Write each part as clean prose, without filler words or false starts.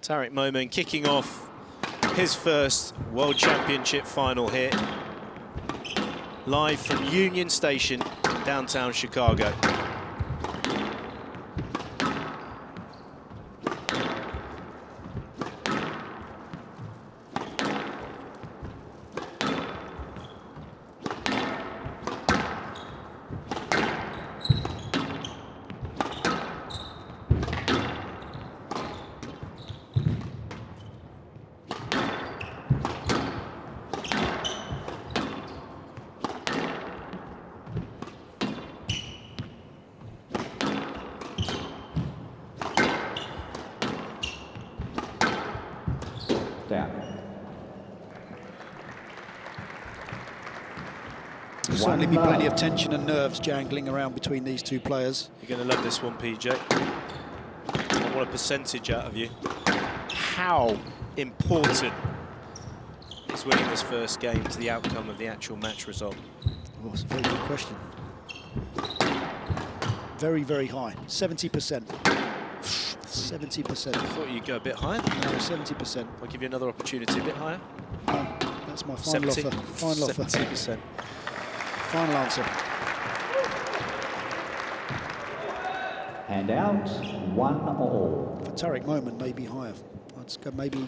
Tarek Momen kicking off his first World Championship final here, live from Union Station, downtown Chicago. There'll certainly be plenty of tension and nerves jangling around between these two players. You're going to love this one, PJ. I want a percentage out of you. How important is winning this first game to the outcome of the actual match result? Oh, it's a very good question. Very, very high. 70%. 70%. I thought you'd go a bit higher. No, 70%. I'll give you another opportunity, a bit higher. No, that's my final 70, offer. Final offer. 70%. Final answer. Hand out, 1-all. For Tarek Momen, maybe higher. I'd go maybe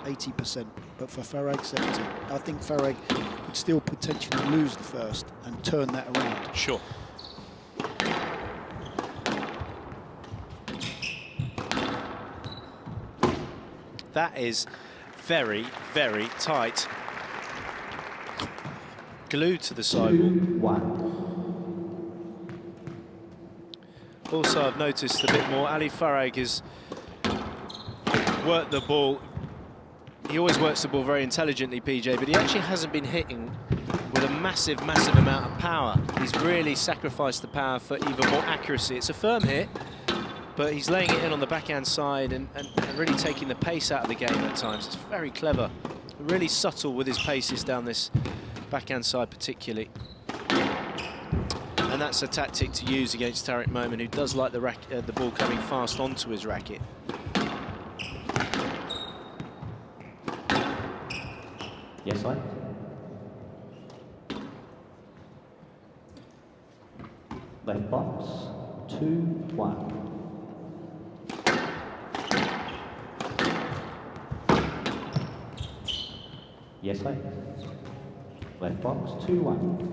80%, but for Farag, 70. I think Farag could still potentially lose the first and turn that around. Sure. That is very, very tight. Glued to the sidewall. 2-1. Also, I've noticed a bit more. Ali Farag has worked the ball. He always works the ball very intelligently, PJ, but he actually hasn't been hitting with a massive, massive amount of power. He's really sacrificed the power for even more accuracy. It's a firm hit, but he's laying it in on the backhand side and really taking the pace out of the game at times. It's very clever, really subtle with his paces down this backhand side particularly. And that's a tactic to use against Tarek Momen, who does like the ball coming fast onto his racket. Yes, sir. Left box, 2-1. Yes, sir. Left box, 2-1.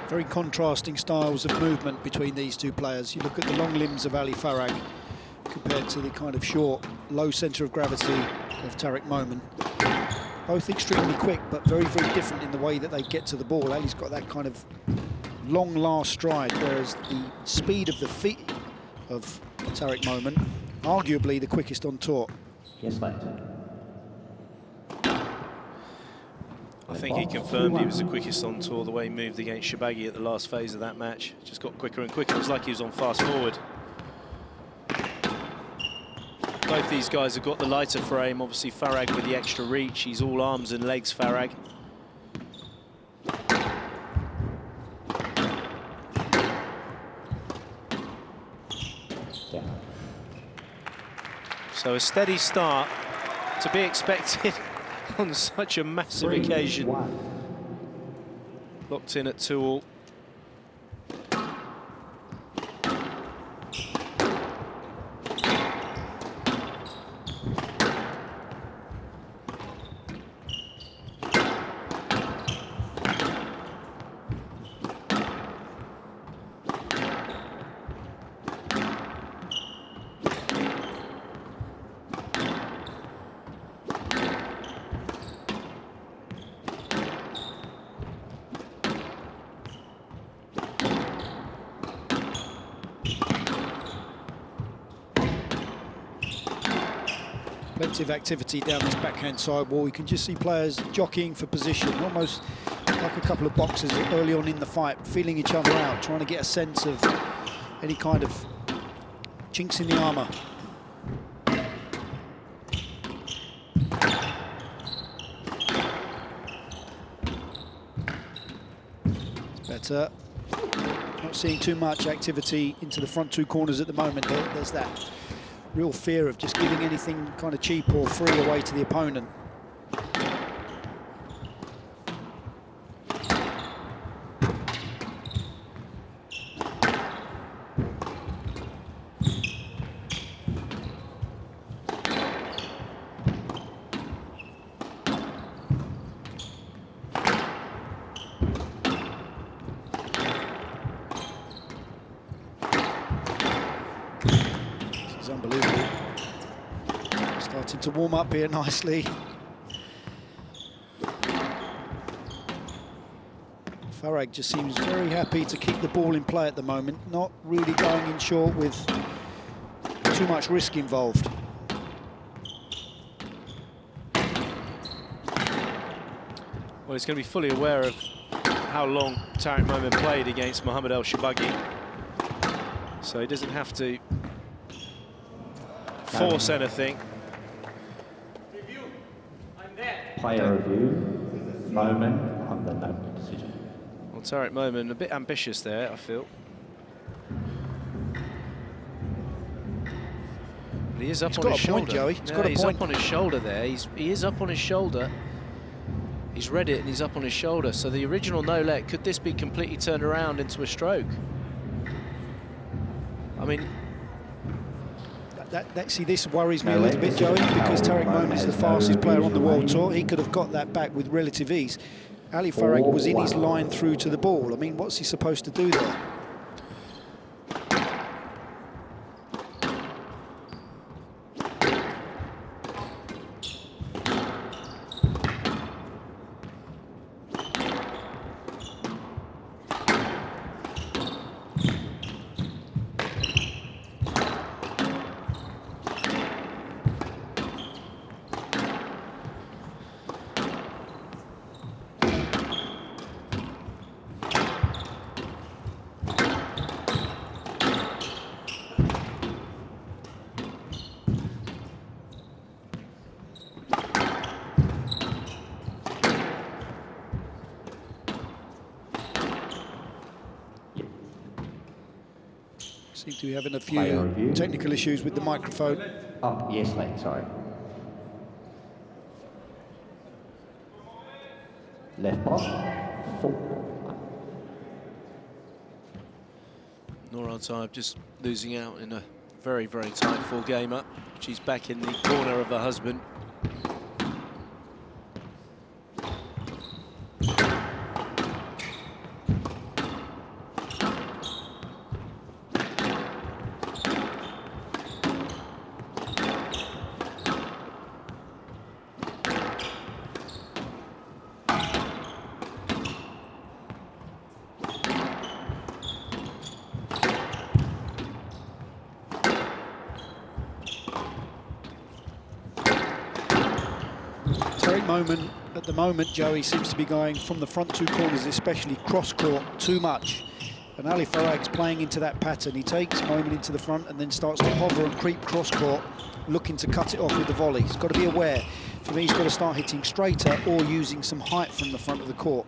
Very contrasting styles of movement between these two players. You look at the long limbs of Ali Farag compared to the kind of short, low centre of gravity of Tarek Momen. Both extremely quick, but very, very different in the way that they get to the ball. Ali's got that kind of long last stride, whereas the speed of the feet of Tarek Momen, arguably the quickest on tour. Yes, mate. I think he confirmed he was the quickest on tour the way he moved against Shabagi at the last phase of that match. Just got quicker and quicker. It was like he was on fast forward. Both these guys have got the lighter frame. Obviously Farag with the extra reach. He's all arms and legs, Farag. Yeah. So a steady start to be expected on such a massive occasion. 3-1. Locked in at 2-all. Plenty of activity down this backhand sidewall. You can just see players jockeying for position, almost like a couple of boxers early on in the fight, feeling each other out, trying to get a sense of any kind of chinks in the armour. but not seeing too much activity into the front two corners at the moment. There's that real fear of just giving anything kind of cheap or free away to the opponent. Unbelievable. Starting to warm up here nicely. Farag just seems very happy to keep the ball in play at the moment, not really going in short with too much risk involved. Well, he's going to be fully aware of how long Tarek Momen played against Mohamed El Shabagi, so he doesn't have to force anything. Player review, Moment on the no decision. Well, Tarek Momen a bit ambitious there, I feel. But he is up on his shoulder. He's got a point, Joey. He's got a he's point. up on his shoulder there. He is up on his shoulder. He's read it and he's up on his shoulder. So the original no-let, could this be completely turned around into a stroke? I mean, see, this worries me a little bit, Joey, because Tarek Momen is the fastest player on the World Tour. He could have got that back with relative ease. Ali Farag was in his line through to the ball. I mean, what's he supposed to do there? Seem to be having a few technical issues with the microphone. Oh, yes, late, sorry. Left box, 4. Nora Taib just losing out in a very, very tight four-gamer. She's back in the corner of her husband. Tarek Momen, at the moment, Joey, seems to be going from the front two corners, especially cross-court, too much. And Ali Farag's playing into that pattern. He takes Momen into the front and then starts to hover and creep cross-court, looking to cut it off with the volley. He's got to be aware. For me, he's got to start hitting straighter or using some height from the front of the court.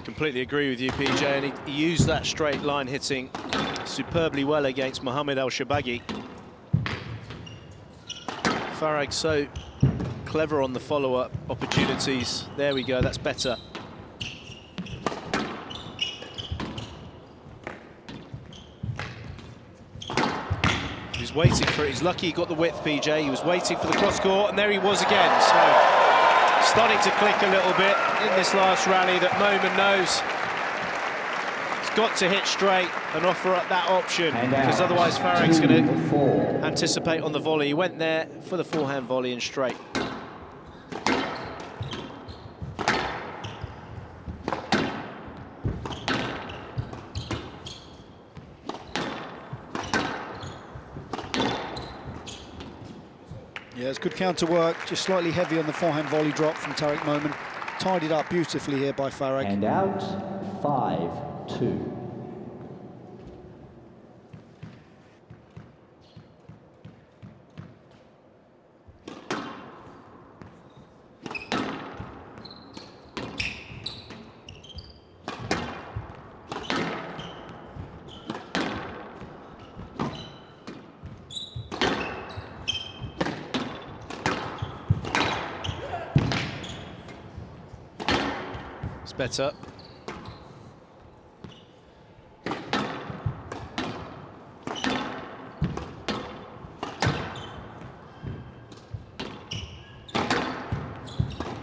Completely agree with you, PJ, and he used that straight line hitting superbly well against Mohamed El Shabagi. Farag so clever on the follow-up opportunities. There we go, that's better. He was waiting for it. He's lucky he got the width, PJ. He was waiting for the cross-court, and there he was again. So, starting to click a little bit in this last rally that Momen knows he's got to hit straight and offer up that option, because otherwise Farag's going to anticipate on the volley. He went there for the forehand volley and straight. Yeah, it's good counter work, just slightly heavy on the forehand volley drop from Tarek Momen. Tied it up beautifully here by Farag. And out, 5-2. better.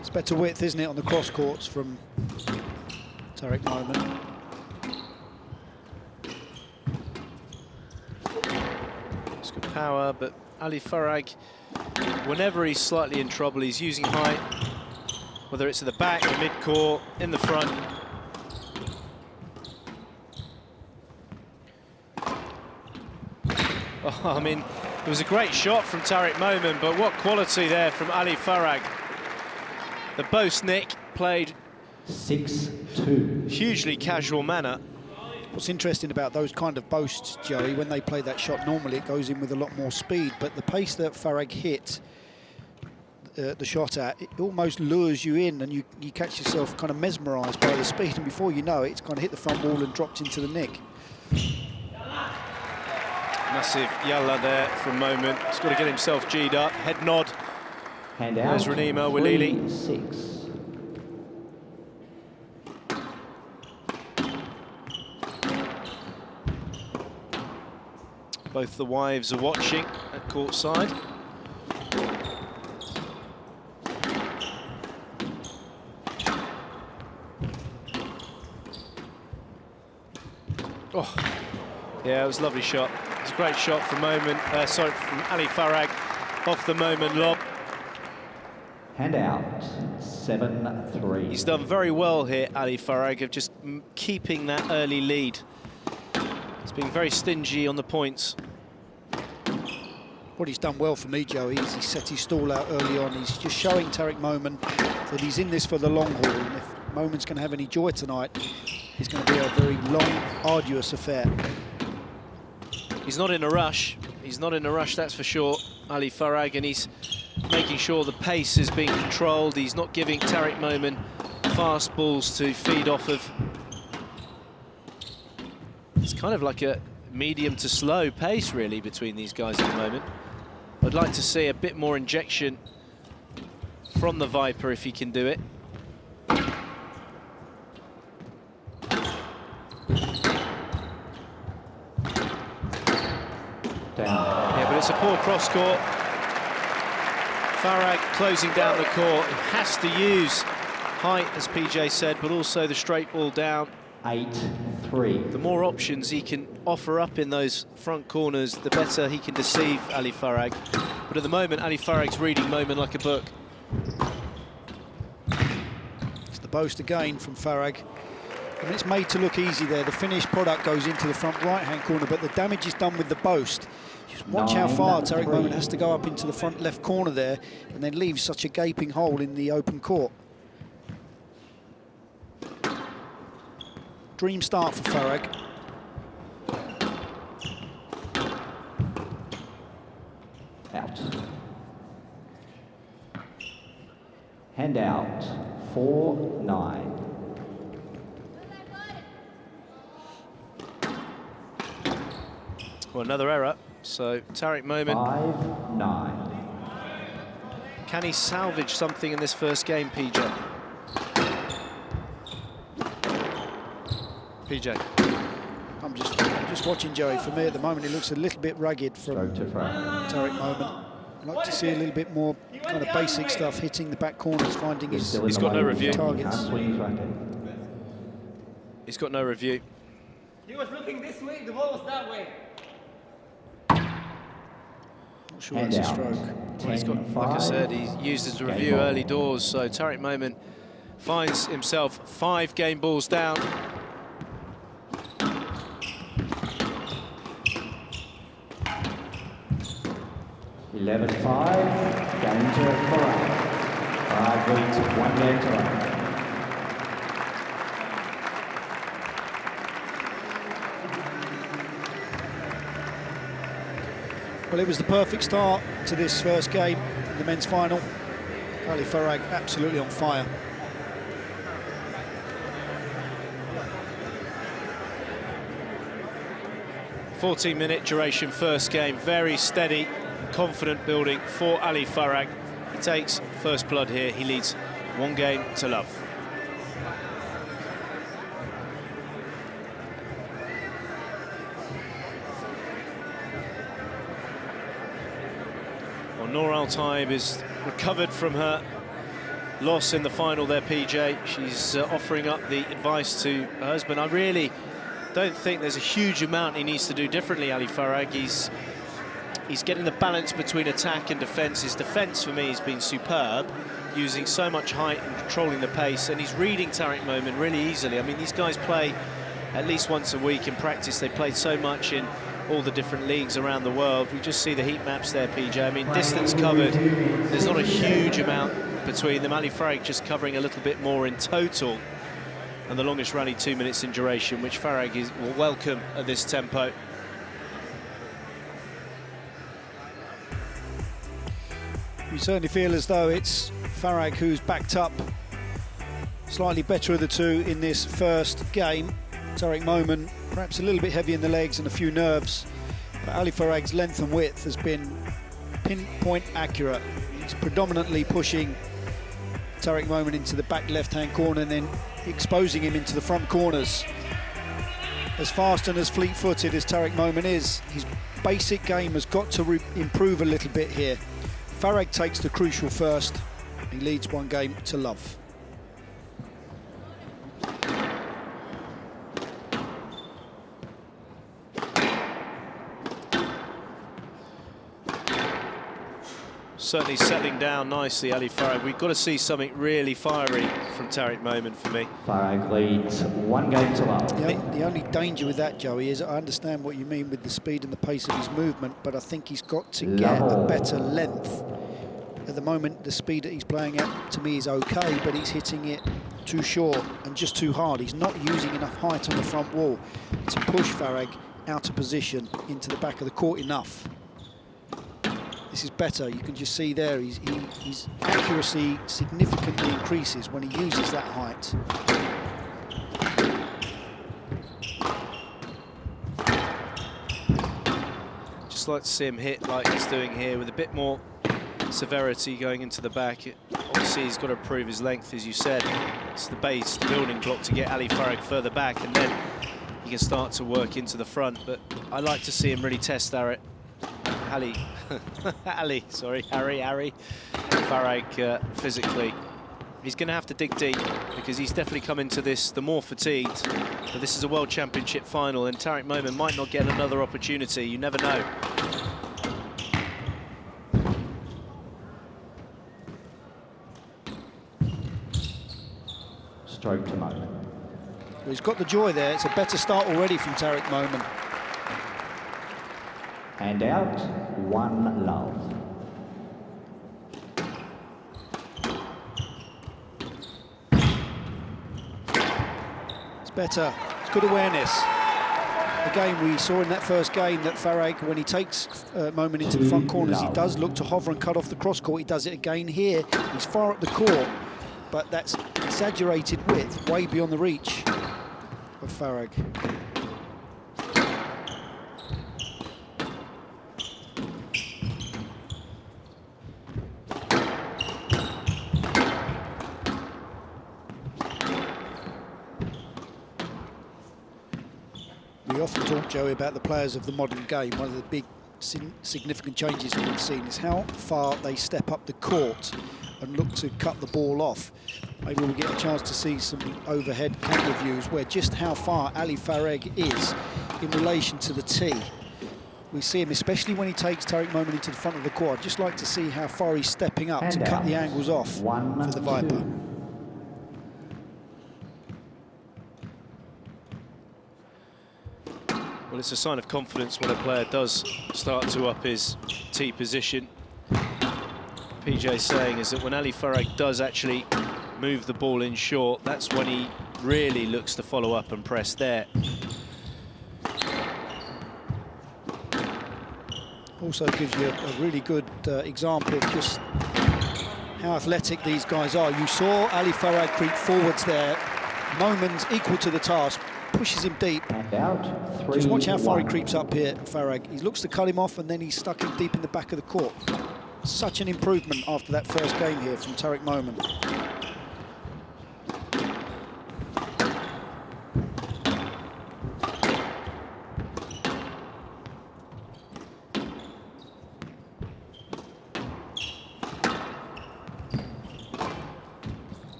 It's better width, isn't it, on the cross courts from Tarek Momen. It's good power, but Ali Farag, whenever he's slightly in trouble, he's using height, whether it's at the back, the mid-court, in the front. Oh, I mean, it was a great shot from Tarek Momen, but what quality there from Ali Farag. The boast nick played 6-2. hugely casual manner. What's interesting about those kind of boasts, Joey, when they play that shot, normally it goes in with a lot more speed, but the pace that Farag hit the shot at, it almost lures you in, and you catch yourself kind of mesmerised by the speed, and before you know it, it's kind of hit the front wall and dropped into the nick. Massive yalla there from Momen. He's got to get himself G'd up. Head nod. Hand out. There's Renima Walili. 3-6. Both the wives are watching at courtside. Oh, yeah, it was a lovely shot. It's a great shot from Momen. Sorry, from Ali Farag off the Momen lob. Hand out. 7-3. He's done very well here, Ali Farag, of just keeping that early lead. He's been very stingy on the points. What he's done well for me, Joey, is he set his stall out early on. He's just showing Tarek Momen that he's in this for the long haul, and if Momen's going to have any joy tonight, it's going to be a very long, arduous affair. He's not in a rush. He's not in a rush, that's for sure, Ali Farag, and he's making sure the pace is being controlled. He's not giving Tarek Momen fast balls to feed off of. It's kind of like a medium to slow pace, really, between these guys at the moment. I'd like to see a bit more injection from the Viper if he can do it. Yeah, but it's a poor cross court. Farag closing down the court. He has to use height, as PJ said, but also the straight ball down. 8-3. The more options he can offer up in those front corners, the better he can deceive Ali Farag. But at the moment, Ali Farag's reading Momen like a book. It's the boast again from Farag. I mean, it's made to look easy there. The finished product goes into the front right-hand corner, but the damage is done with the boast. Just watch how far Tarek Momen has to go up into the front left corner there, and then leaves such a gaping hole in the open court. Dream start for Farag. Out. Hand out. 4-9. Well, another error. So Tarek Momen, 5-9. can he salvage something in this first game, PJ? PJ. I'm just watching Joey. For me at the moment, it looks a little bit ragged from Go to Farag. Tarek Momen. I'd like to see a little bit more kind of basic stuff, hitting the back corners, finding his He's got no review. targets. Can't swing his racket. He's got no review. He was looking this way, the ball was that way. Not sure that's a stroke. Well, he's got, like I said, he's used his review early doors, so Tarek Momen finds himself 5 game balls down. $11-5. Game to Farag. Farag leads 1 game to 1. Well, it was the perfect start to this first game in the men's final. Ali Farag absolutely on fire. -14-minute duration first game, very steady, confident building for Ali Farag. He takes first blood here, he leads 1 game to love. Noor Al-Taib is recovered from her loss in the final there, PJ. She's offering up the advice to her husband. I really don't think there's a huge amount he needs to do differently, Ali Farag. He's getting the balance between attack and defence. His defence, for me, has been superb, using so much height and controlling the pace, and he's reading Tarek Momen really easily. I mean, these guys play at least once a week in practice. They played so much in all the different leagues around the world. We just see the heat maps there, PJ. I mean, distance covered, there's not a huge amount between them. Ali Farag just covering a little bit more in total, and the longest rally 2 minutes in duration, which Farag will welcome at this tempo. You certainly feel as though it's Farag who's backed up slightly better of the two in this first game. Tarek Momen perhaps a little bit heavy in the legs and a few nerves, but Ali Farag's length and width has been pinpoint accurate. He's predominantly pushing Tarek Momen into the back left-hand corner and then exposing him into the front corners. As fast and as fleet-footed as Tarek Momen is, his basic game has got to improve a little bit here. Farag takes the crucial first. He leads 1-0. Certainly settling down nicely, Ali Farag. We've got to see something really fiery from Tarek Momen for me. Farag leads 1-0. The only danger with that, Joey, is I understand what you mean with the speed and the pace of his movement, but I think he's got to get a better length. At the moment, the speed that he's playing at, to me, is okay, but he's hitting it too short and just too hard. He's not using enough height on the front wall to push Farag out of position into the back of the court enough. This is better. You can just see there, his accuracy significantly increases when he uses that height. Just like to see him hit like he's doing here, with a bit more severity going into the back. Obviously, he's got to improve his length, as you said. It's the base, the building block to get Ali Farag further back, and then he can start to work into the front. But I like to see him really test Harry Farag physically. He's going to have to dig deep, because he's definitely come into this the more fatigued. But this is a World Championship final, and Tarek Momen might not get another opportunity. You never know. Stroke to Momen. Well, he's got the joy there. It's a better start already from Tarek Momen. And out, 1-0. It's better. It's good awareness. Again, we saw in that first game that Farag, when he takes Momen into the front corners, he does look to hover and cut off the cross court. He does it again here. He's far up the court, but that's exaggerated width, way beyond the reach of Farag. We often talk, Joey, about the players of the modern game. One of the big significant changes that we've seen is how far they step up the court and look to cut the ball off. Maybe we'll get a chance to see some overhead camera views where just how far Ali Farag is in relation to the tee. We see him, especially when he takes Tarek Momen into the front of the court. I'd just like to see how far he's stepping up to cut the angles off for the Viper. Well, it's a sign of confidence when a player does start to up his tee position. PJ's saying is that when Ali Farag does actually move the ball in short, that's when he really looks to follow up and press there. Also gives you a really good example of just how athletic these guys are. You saw Ali Farag creep forwards there. Momen's equal to the task, pushes him deep. And out, 3-1. Just watch how far he creeps up here, Farag. He looks to cut him off, and then he's stuck him deep in the back of the court. Such an improvement after that first game here from Tarek Momen.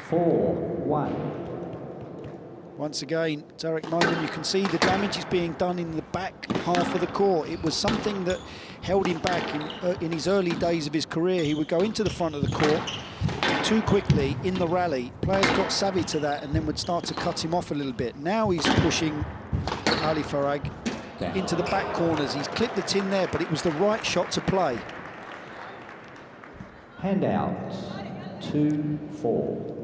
4-1. Once again, Tarek Momen, you can see the damage is being done in the back half of the court. It was something that held him back in his early days of his career. He would go into the front of the court too quickly in the rally. Players got savvy to that and then would start to cut him off a little bit. Now he's pushing Ali Farag into the back corners. He's clipped the tin there, but it was the right shot to play. Handout 2-4.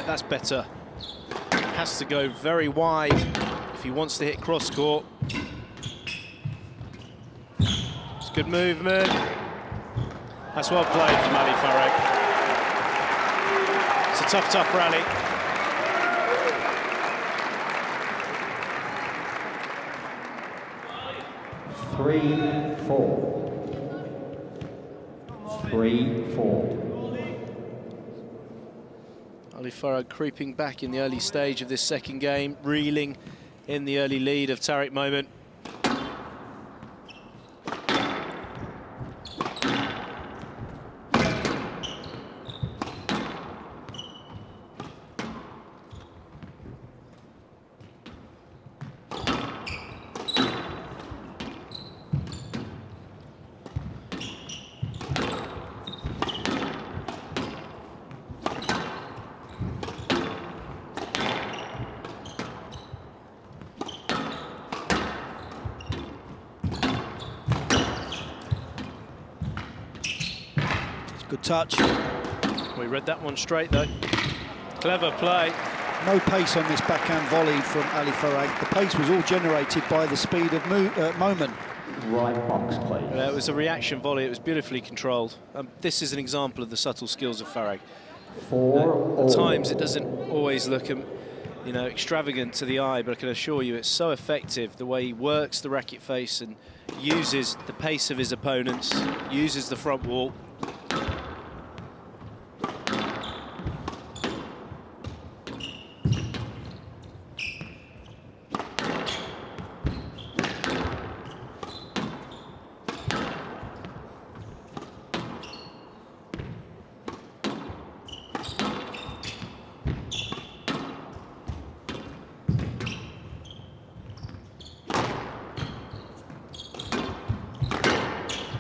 That's better. Has to go very wide if he wants to hit cross court. It's good movement. That's well played from Ali Farag. It's a tough, tough rally. Three, four. Ali Farag creeping back in the early stage of this second game, reeling in the early lead of Tarek Momen. Good touch. We read that one straight though. Clever play. No pace on this backhand volley from Ali Farag. The pace was all generated by the speed of Momen. Right box, please. It was a reaction volley. It was beautifully controlled. This is an example of the subtle skills of Farag. At times it doesn't always look extravagant to the eye, but I can assure you it's so effective the way he works the racket face and uses the pace of his opponents, uses the front wall.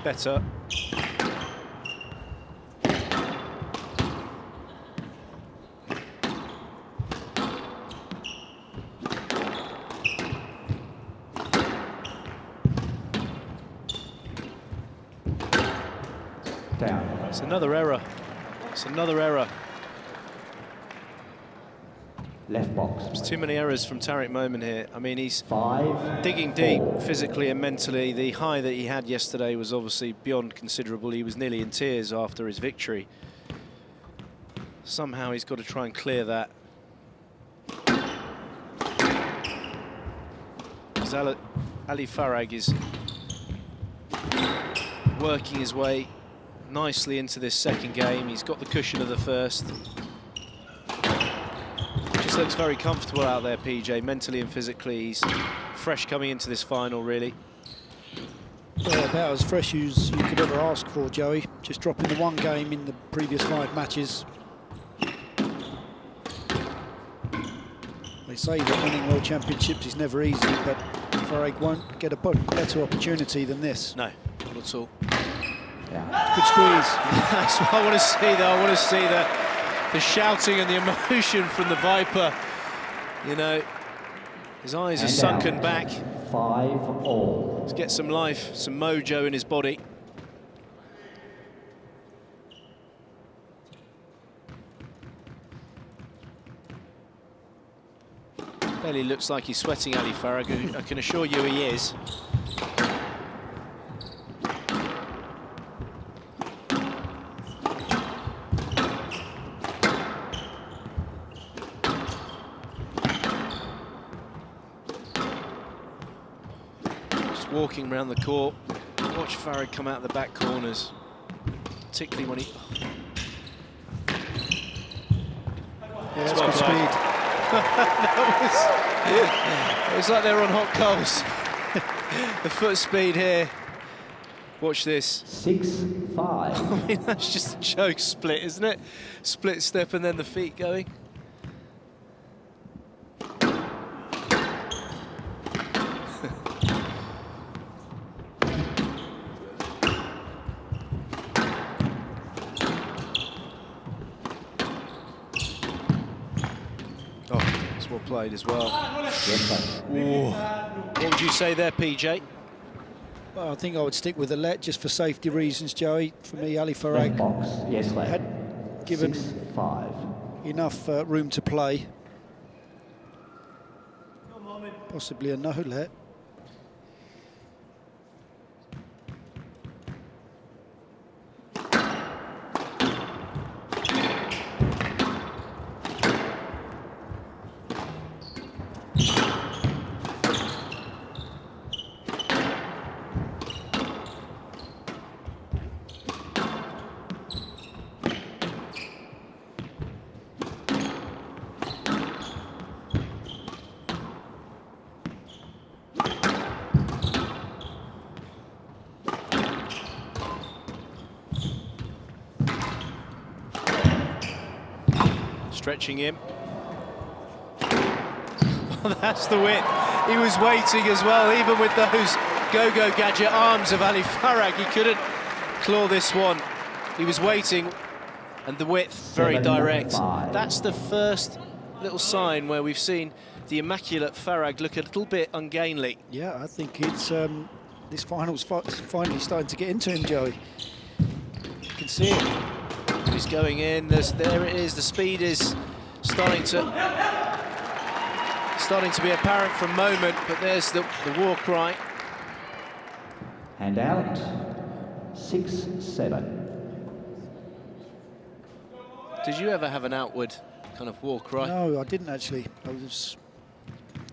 Better. Down. It's another error. It's another error. Left box. There's too many errors from Tarek Momen here. I mean, he's 5, digging deep physically and mentally. The high that he had yesterday was obviously beyond considerable. He was nearly in tears after his victory. Somehow he's got to try and clear that. Ali Farag is working his way nicely into this second game. He's got the cushion of the first. Just looks very comfortable out there, PJ, mentally and physically. He's fresh coming into this final, really. Yeah, about as fresh as you could ever ask for, Joey. Just dropping the one game in the previous 5 matches. They say that winning World Championships is never easy, but Farag won't get a better opportunity than this. No, not at all. Yeah. Good squeeze. That's what I want to see, though. I want to see the shouting and the emotion from the Viper. You know, his eyes are sunken back. 5-all. Let's get some life, some mojo in his body. Clearly looks like he's sweating Ali Farag, who I can assure you he is. Just walking around the court. Watch Farag come out the back corners, particularly when he... Yeah, that's good speed. It was like they were on hot coals. The foot speed here. Watch this. 6-5. I mean, that's just a choke split, isn't it? Split step and then the feet going. Well played as well. What would you say there, PJ? Well, I think I would stick with the let just for safety reasons, Joey. For me, Ali Farag had given 6-5. enough room to play. Possibly a no let. Stretching him. That's the width. He was waiting as well, even with those go-go gadget arms of Ali Farag. He couldn't claw this one. He was waiting, and the width very direct. That's the first little sign where we've seen the immaculate Farag look a little bit ungainly. Yeah, I think it's this final's finally starting to get into him, Joey. You can see it. He's going in. There it is. The speed is starting to be apparent from Moment, but there's the war cry. And out. 6-7. Did you ever have an outward kind of war cry? No, I didn't actually. I was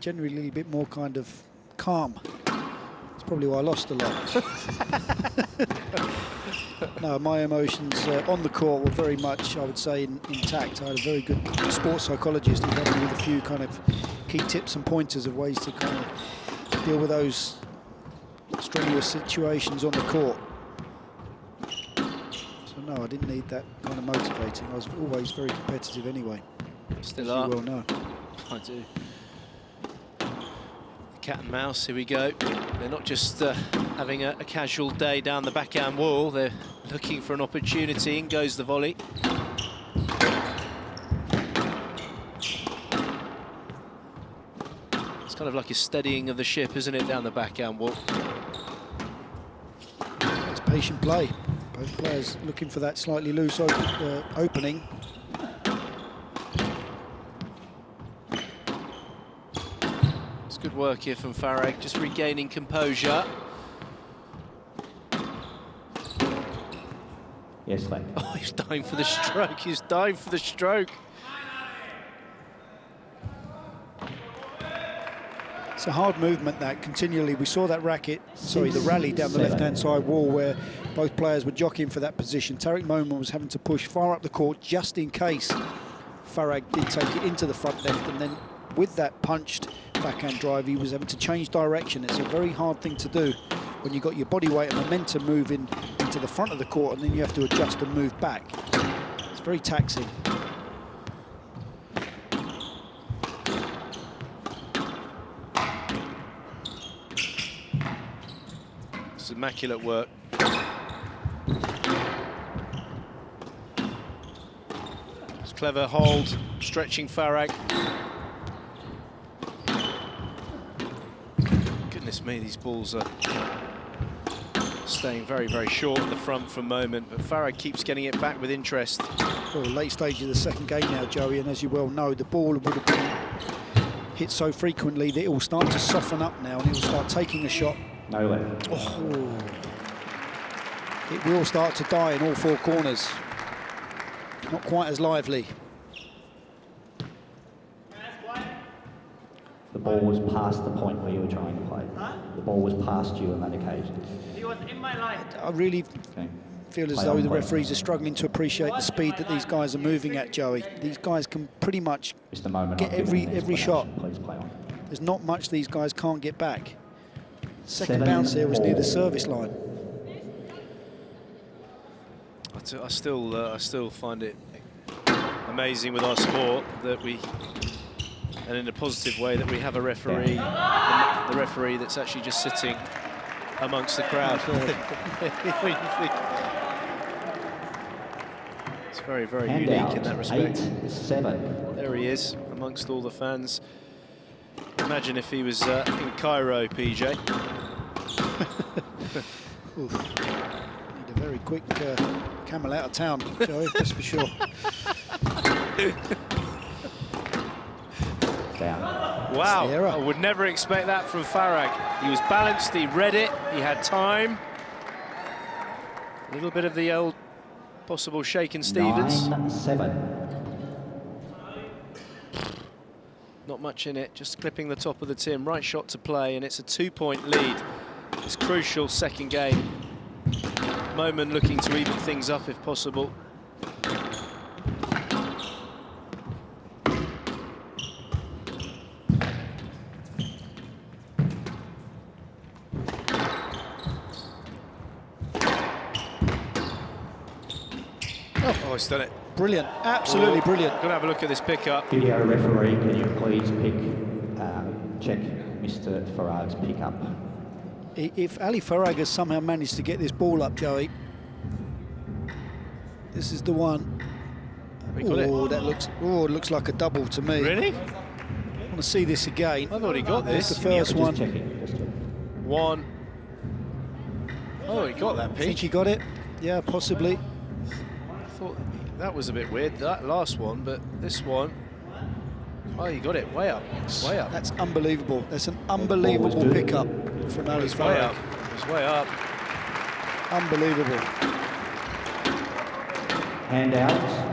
generally a little bit more kind of calm. That's probably why I lost a lot. No, my emotions on the court were very much, I would say, intact. I had a very good sports psychologist who helped me with a few kind of key tips and pointers of ways to kind of deal with those strenuous situations on the court. So no, I didn't need that kind of motivating. I was always very competitive anyway. Still as are. you well know. I do. Cat and mouse, here we go. They're not just having a casual day down the backhand wall, they're looking for an opportunity. In goes the volley. It's kind of like a steadying of the ship, isn't it, down the backhand wall? It's patient play. Both players looking for that slightly loose opening. Good work here from Farag, just regaining composure. Yes, lad. Oh, he's dying for the stroke. He's dying for the stroke. It's a hard movement that continually. We saw that the rally down the left-hand side wall where both players were jockeying for that position. Tarek Momen was having to push far up the court just in case Farag did take it into the front left, and then with that punched backhand drive, he was having to change direction. It's a very hard thing to do when you've got your body weight and momentum moving into the front of the court, and then you have to adjust and move back. It's very taxing. It's immaculate work. It's clever hold, stretching Farag. Goodness me, these balls are staying very, very short at the front for a moment, but Farag keeps getting it back with interest. Well, late stage of the second game now, Joey, and as you well know, the ball would have been hit so frequently that it will start to soften up now and it will start taking a shot. No left. Oh. It will start to die in all four corners. Not quite as lively. The ball was past the point where you were trying to play. Huh? The ball was past you on that occasion. He was in my line. I really Okay. feel as Play though on, the play. referees are struggling to appreciate the speed that these guys are moving at, Joey. These guys can pretty much Mr. Momen, get I've given an every shot. explanation. Please play on. There's not much these guys can't get back. Second 7-4. bounce here was near the service line. I still find it amazing with our sport that we, and in a positive way, that we have a referee, the referee that's actually just sitting amongst the crowd. It's very, very Hand unique out, in that respect. 8-7. There he is, amongst all the fans. Imagine if he was in Cairo, PJ. Oof. Need a very quick camel out of town, Joey, that's for sure. Down. Wow, Error. I would never expect that from Farag. He was balanced, he read it, he had time. A little bit of the old possible Shakin' Stevens. 9-7. Not much in it, just clipping the top of the tin. Right shot to play, and it's a 2-point lead. It's crucial second game. Momen looking to even things up if possible. Oh, he's done it. Brilliant, absolutely brilliant. Gonna have a look at this pickup. Video referee, can you please check Mr. Farag's pickup? If Ali Farag has somehow managed to get this ball up, Joey, this is the one. We got it. Oh, that looks. Oh, it looks like a double to me. Really? I want to see this again. I thought he got There's this. the first Just one. checking. Just checking. One. Oh, he got that, I think Peach. he got it. Yeah, possibly. I thought that was a bit weird, that last one, but this one, oh, you got it way up, way up. That's unbelievable. That's an unbelievable good. pickup from Ali It's way up, Farag. it's way up. Unbelievable. Hand out.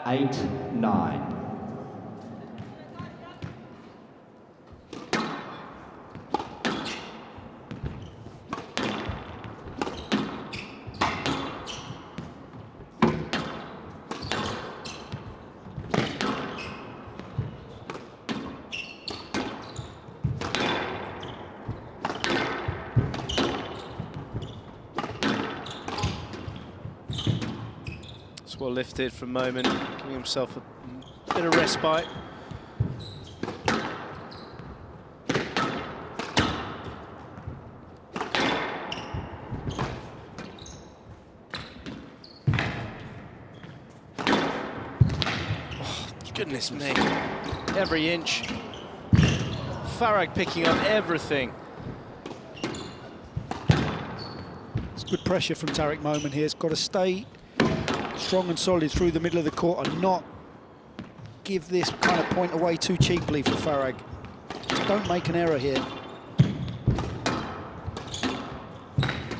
8-9. It's well lifted from Momen, giving himself a bit of respite. Oh, goodness me. Every inch. Farag picking up everything. It's good pressure from Tarek Momen here. It's got to stay strong and solid through the middle of the court and not give this kind of point away too cheaply for Farag. Just don't make an error here.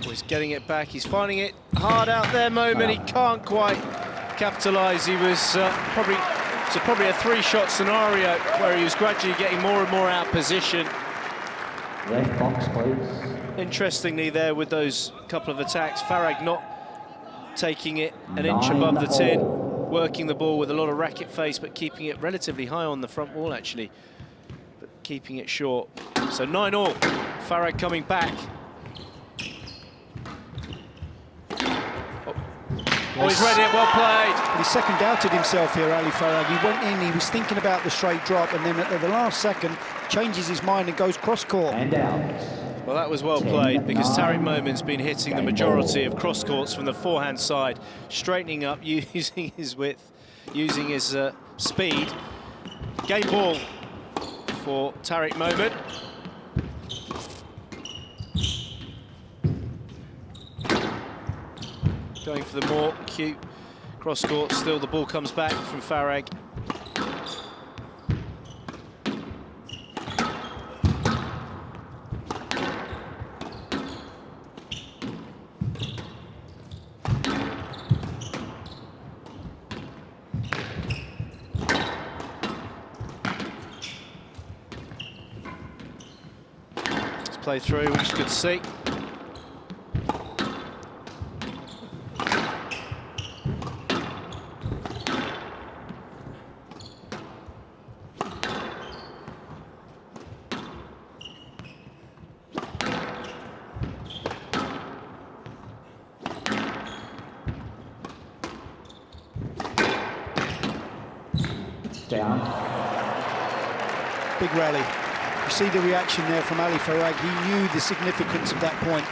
Well, he's getting it back. He's finding it hard out there, Momen. He can't quite capitalise. He was probably a three-shot scenario where he was gradually getting more and more out of position. Left box, please. Interestingly there with those couple of attacks, Farag not taking it an inch above the tin, working the ball with a lot of racket face, but keeping it relatively high on the front wall actually, but keeping it short. So 9-all, Farag coming back. Oh, he's read it, well played. But he second doubted himself here, Ali Farag. He went in, he was thinking about the straight drop, and then at the last second, changes his mind and goes cross-court. Hand out. Well, that was well played because Tarek Momen's been hitting the majority of cross courts from the forehand side, straightening up, using his width, using his speed. Game ball for Tarek Momen. Going for the more acute cross court. Still, the ball comes back from Farag. play through, which is good to see. Down. Big rally. You see the reaction there from Ali Farag. He knew the significance of that point.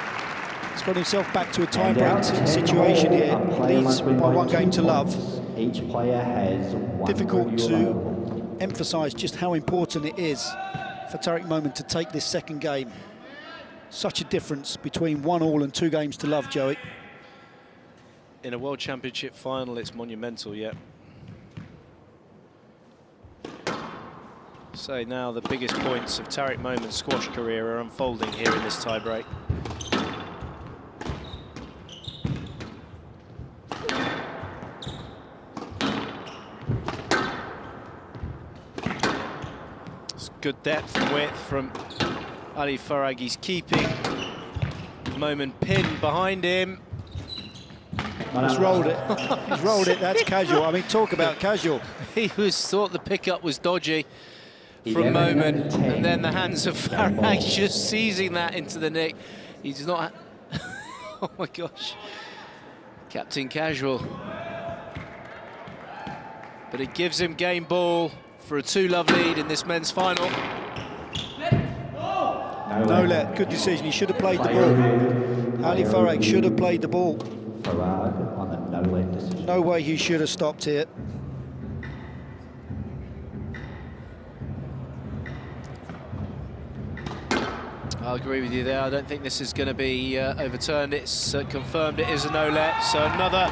He's got himself back to a tie-break situation here. Leads by 1 game to love. Each player has 1 Difficult to review. emphasise just how important it is for Tarek Momen to take this second game. Such a difference between 1-1 and 2 games to love, Joey. In a World Championship final, it's monumental, yeah. So now the biggest points of Tarek Momen's squash career are unfolding here in this tie-break. It's good depth and width from Ali Farag. He's keeping Momen pinned behind him. He's rolled it. He's rolled it. That's casual. I mean, talk about casual. He thought the pickup was dodgy from Momen, and then the hands of Farag just seizing that into the nick. He's not... Oh my gosh. Captain Casual. But it gives him game ball for a 2-love lead in this men's final. No let. Good decision. He should have played the ball. Ali Farag should have played the ball. Farag on the no-let decision. No way he should have stopped here. I'll agree with you there. I don't think this is going to be overturned. It's confirmed it is a no-let. So another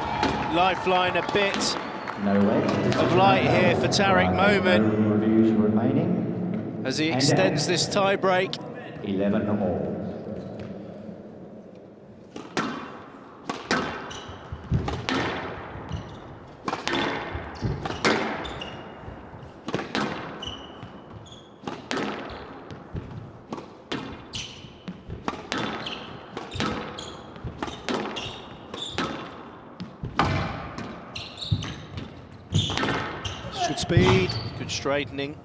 lifeline, a bit of light here for Tarek Momen Reviews remaining. as he extends this tie-break. 11 all. Good speed. Good straightening.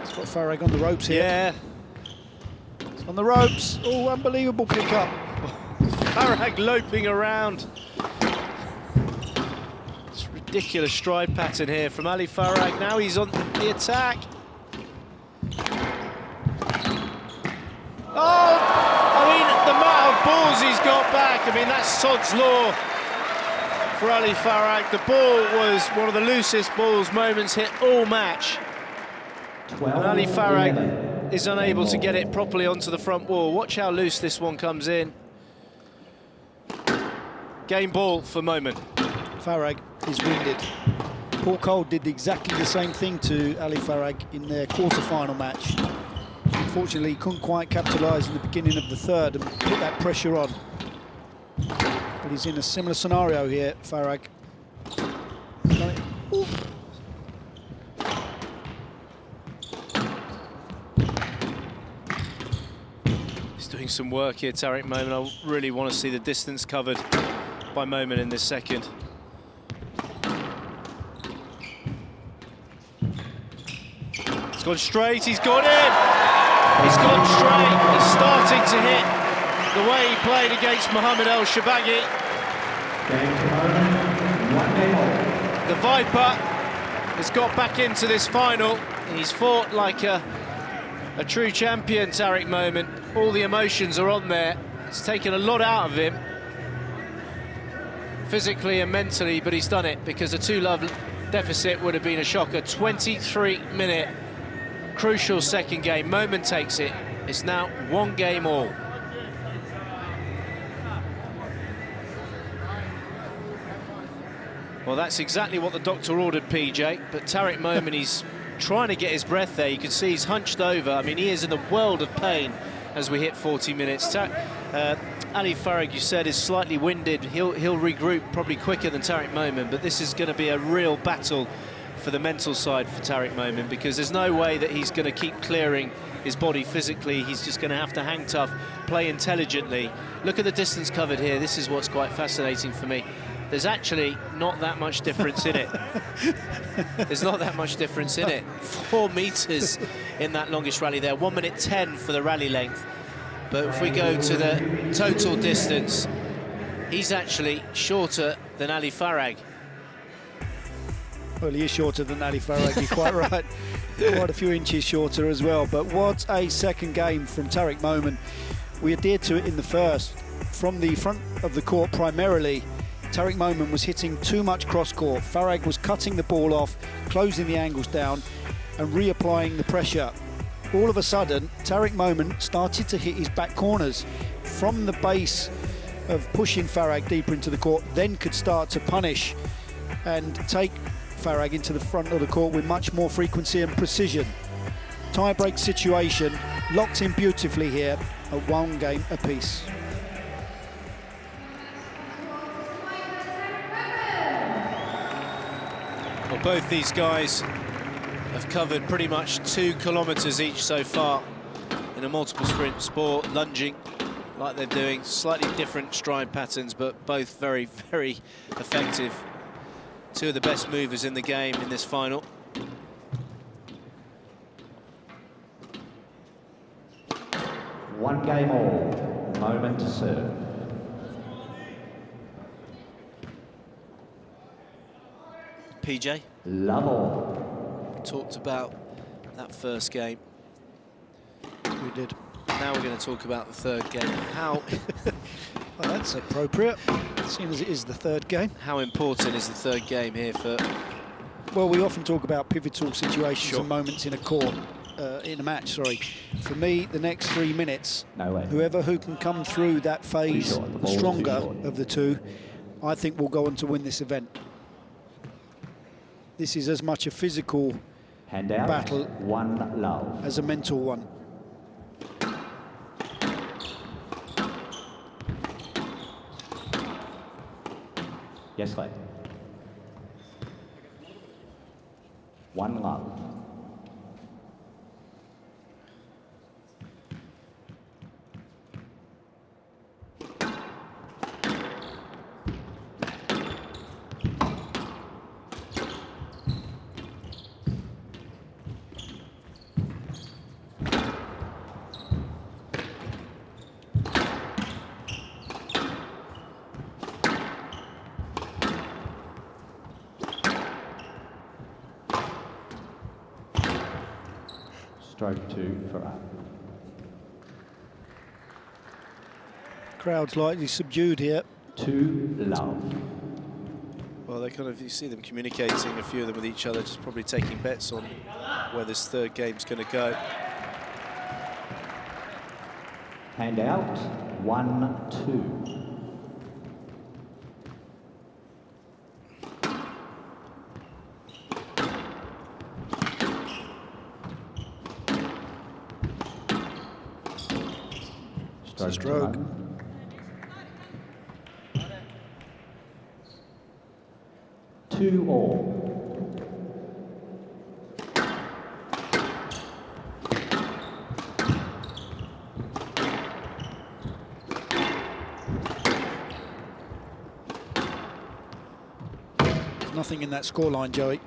It's got Farag on the ropes here. Yeah. It's on the ropes. Oh, unbelievable pick up. Farag loping around. It's ridiculous stride pattern here from Ali Farag. Now he's on the attack. Oh, I mean, the amount of balls he's got back. I mean, that's sod's law for Ali Farag. The ball was one of the loosest balls Momen's hit all match. And Ali Farag is unable to get it properly onto the front wall. Watch how loose this one comes in. Game ball for Momen. Farag is winded. Paul Cole did exactly the same thing to Ali Farag in their quarter-final match. Unfortunately, he couldn't quite capitalise in the beginning of the third and put that pressure on. But he's in a similar scenario here, Farag. He's doing some work here, Tarek Momen. I really want to see the distance covered by Momen in this second. He's gone straight, he's got it! He's gone straight, he's starting to hit the way he played against Mohamed El Shabagi. The Viper has got back into this final. He's fought like a true champion, Tarek Momen. All the emotions are on there. It's taken a lot out of him, physically and mentally, but he's done it because a 2-love deficit would have been a shocker. 23-minute crucial second game. Momen takes it. It's now 1 game all. Well, that's exactly what the doctor ordered, PJ, but Tarek Momen, he's trying to get his breath there. You can see he's hunched over. I mean, he is in a world of pain as we hit 40 minutes. Ali Farag, you said, is slightly winded. He'll regroup probably quicker than Tarek Momen, but this is going to be a real battle for the mental side for Tarek Momen, because there's no way that he's going to keep clearing his body physically. He's just going to have to hang tough, play intelligently. Look at the distance covered here. This is what's quite fascinating for me. There's actually not that much difference in it. There's not that much difference in it. 4 meters in that longest rally there. 1 minute 10 for the rally length. But if we go to the total distance, he's actually shorter than Ali Farag. Well, he is shorter than Ali Farag, you're quite right. Quite a few inches shorter as well. But what a second game from Tarek Momen. We adhered to it in the first. From the front of the court primarily, Tarek Momen was hitting too much cross-court. Farag was cutting the ball off, closing the angles down and reapplying the pressure. All of a sudden, Tarek Momen started to hit his back corners from the base of pushing Farag deeper into the court, then could start to punish and take Farag into the front of the court with much more frequency and precision. Tie-break situation, locked in beautifully here at 1 game apiece. Well, both these guys have covered pretty much 2 kilometers each so far in a multiple sprint sport, lunging like they're doing. Slightly different stride patterns, but both very, very effective. 2 of the best movers in the game in this final. One game all. Moment to serve. PJ? Love all. We talked about that first game. We did. Now we're going to talk about the third game. How Well, that's appropriate, seeing as it is the third game. how important is the third game here for... Well, we often talk about pivotal situations Sure. and moments in a court, in a match, sorry. For me, the next 3 minutes, No way. who can come through that phase short, the ball too stronger short. of the 2, I think will go on to win this event. This is as much a physical Hand out. battle. One love. as a mental one. Yes, lad. One love. Stroke 2 for up. Crowd slightly subdued here. 2 love. Well, they kind of, you see them communicating, a few of them with each other, just probably taking bets on where this third game's going to go. Hand out. 1-2. Stroke. 2 all. Nothing in that scoreline, Joey.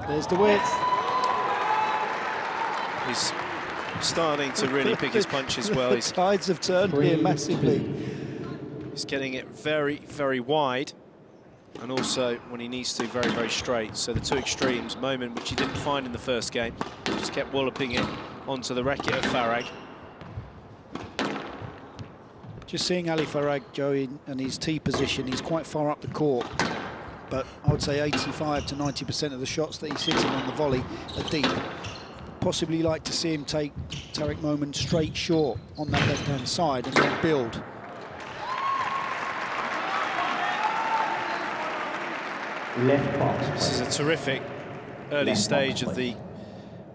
There's the width. He's starting to really pick his punches well. The He's tides have turned here massively. He's getting it very, very wide, and also when he needs to, very, very straight. So the 2 extremes, Momen, which he didn't find in the first game, just kept walloping it onto the racket of Farag. Just seeing Ali Farag, Joey, and his tee position, he's quite far up the court. But I would say 85 to 90% of the shots that he's hitting on the volley are deep. Possibly like to see him take Tarek Momen straight short on that left-hand side and then build. Left box. This is a terrific early Left stage box, of the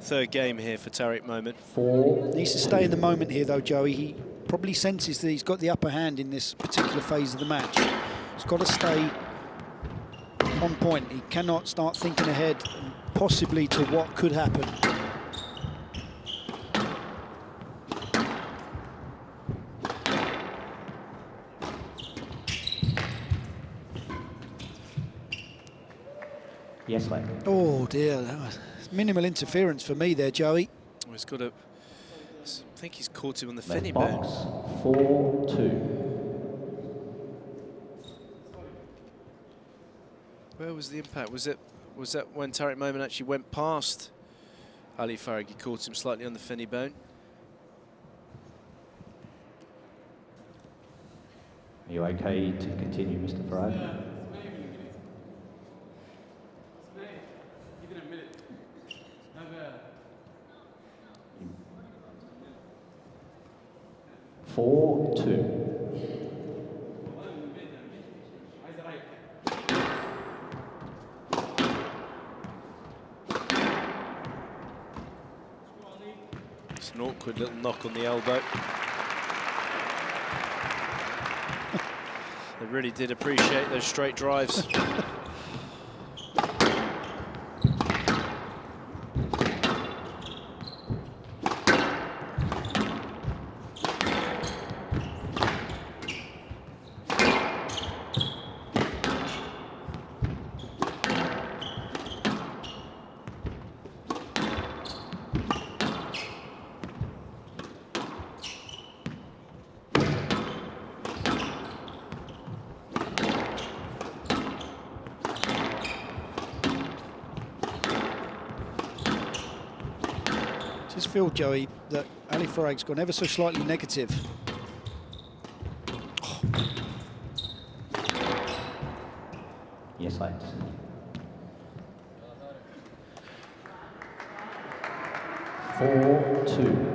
third game here for Tarek Momen. 4. Needs to stay in the moment here, though, Joey. He probably senses that he's got the upper hand in this particular phase of the match. He's got to stay on point. He cannot start thinking ahead and possibly to what could happen. Yes, mate. Oh dear, that was minimal interference for me there, Joey. Oh, he's got a... I think he's caught him on the Left finny box. bone. 4-2. Where was the impact? Was that when Tarek Momen actually went past Ali Farag? He caught him slightly on the finny bone. Are you okay to continue, Mr. Farag? Give it a minute. Have a... 4-2. It's an awkward little knock on the elbow. They really did appreciate those straight drives. Just feel, Joey, that Ali Farag's gone ever so slightly negative. Yes, mate. 4-2.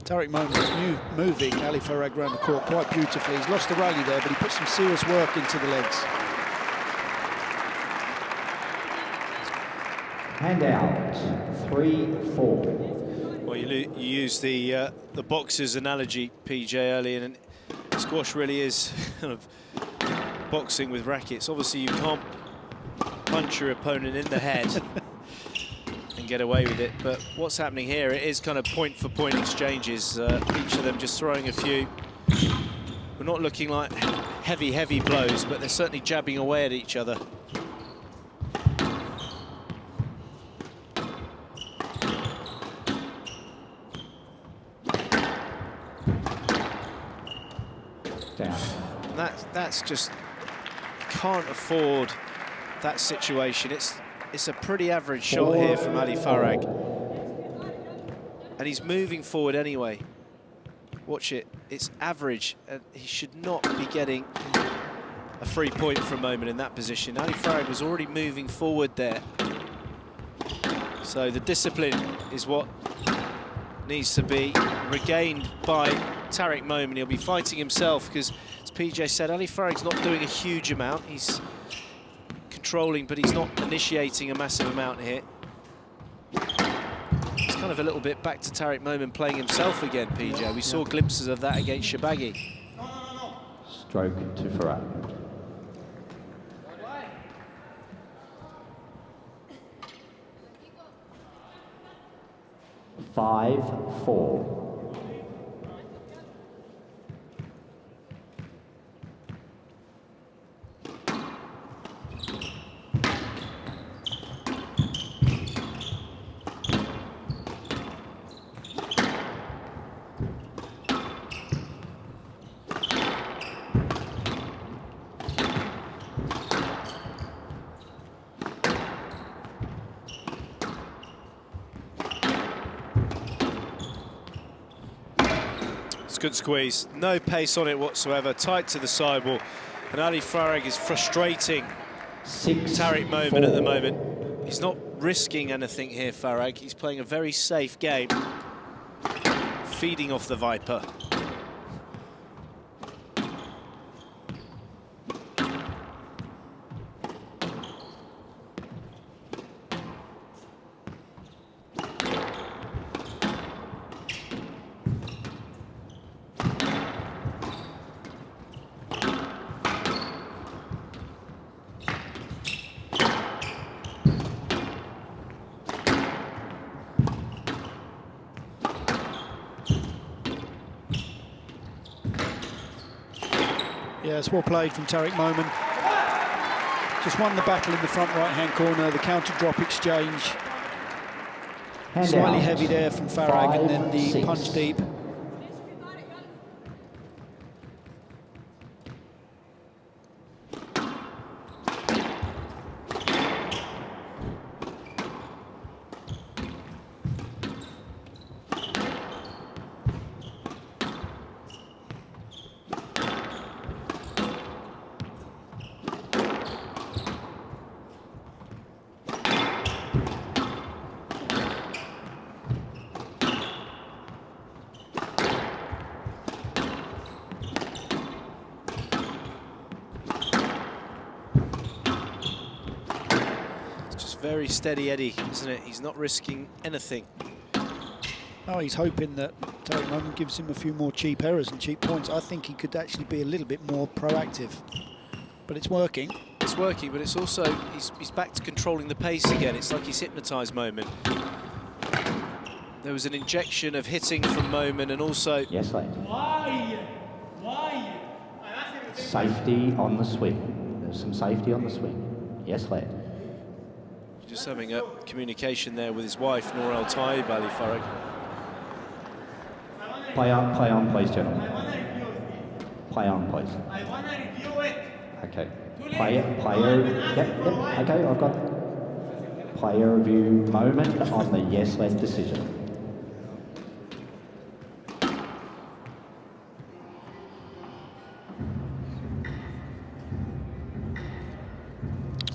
Tarek Momen is moving Ali Farag around the court quite beautifully. He's lost the rally there, but he put some serious work into the legs. Hand out. 3-4. Well, you used the boxer's analogy, PJ, earlier, and squash really is kind of boxing with rackets. Obviously, you can't punch your opponent in the head and get away with it, but what's happening here, it is kind of point-for-point exchanges, each of them just throwing a few. We're not looking like heavy blows, but they're certainly jabbing away at each other. Down. And that's just, can't afford that situation. It's a pretty average shot here from Ali Farag. And he's moving forward anyway. Watch it, it's average. And he should not be getting a free point for a moment in that position. Ali Farag was already moving forward there. So the discipline is what needs to be regained by Tarek Momen. He'll be fighting himself because, as PJ said, Ali Farag's not doing a huge amount. He's controlling, but he's not initiating a massive amount here. It's kind of a little bit back to Tarek Momen playing himself again, PJ. We saw glimpses of that against Shabagi. Stroke to Farag. Five, 4. Good squeeze. No pace on it whatsoever. Tight to the sidewall. And Ali Farag is frustrating Tarek Momen at the moment. He's not risking anything here, Farag. He's playing a very safe game. Feeding off the Viper. Yeah, it's well played from Tarek Momen. Just won the battle in the front right-hand corner, the counter-drop exchange. Slightly heavy there from Farag, and then the punch deep. Very steady Eddie, isn't it? He's not risking anything. Oh, he's hoping that Tarek Momen gives him a few more cheap errors and cheap points. I think he could actually be a little bit more proactive. But it's working. It's working, but it's also, he's back to controlling the pace again. It's like he's hypnotised Momen. There was an injection of hitting from Momen, and also... Yes, late. Why? Safety on the swing. There's some safety on the swing. Yes, late. Just having a communication there with his wife, Noor Al Taib, Ali Farag. Play on, please, gentlemen. Play on, please. I want to review it. Okay. Player. Yep. Okay, I've got player review moment on the yes-led decision.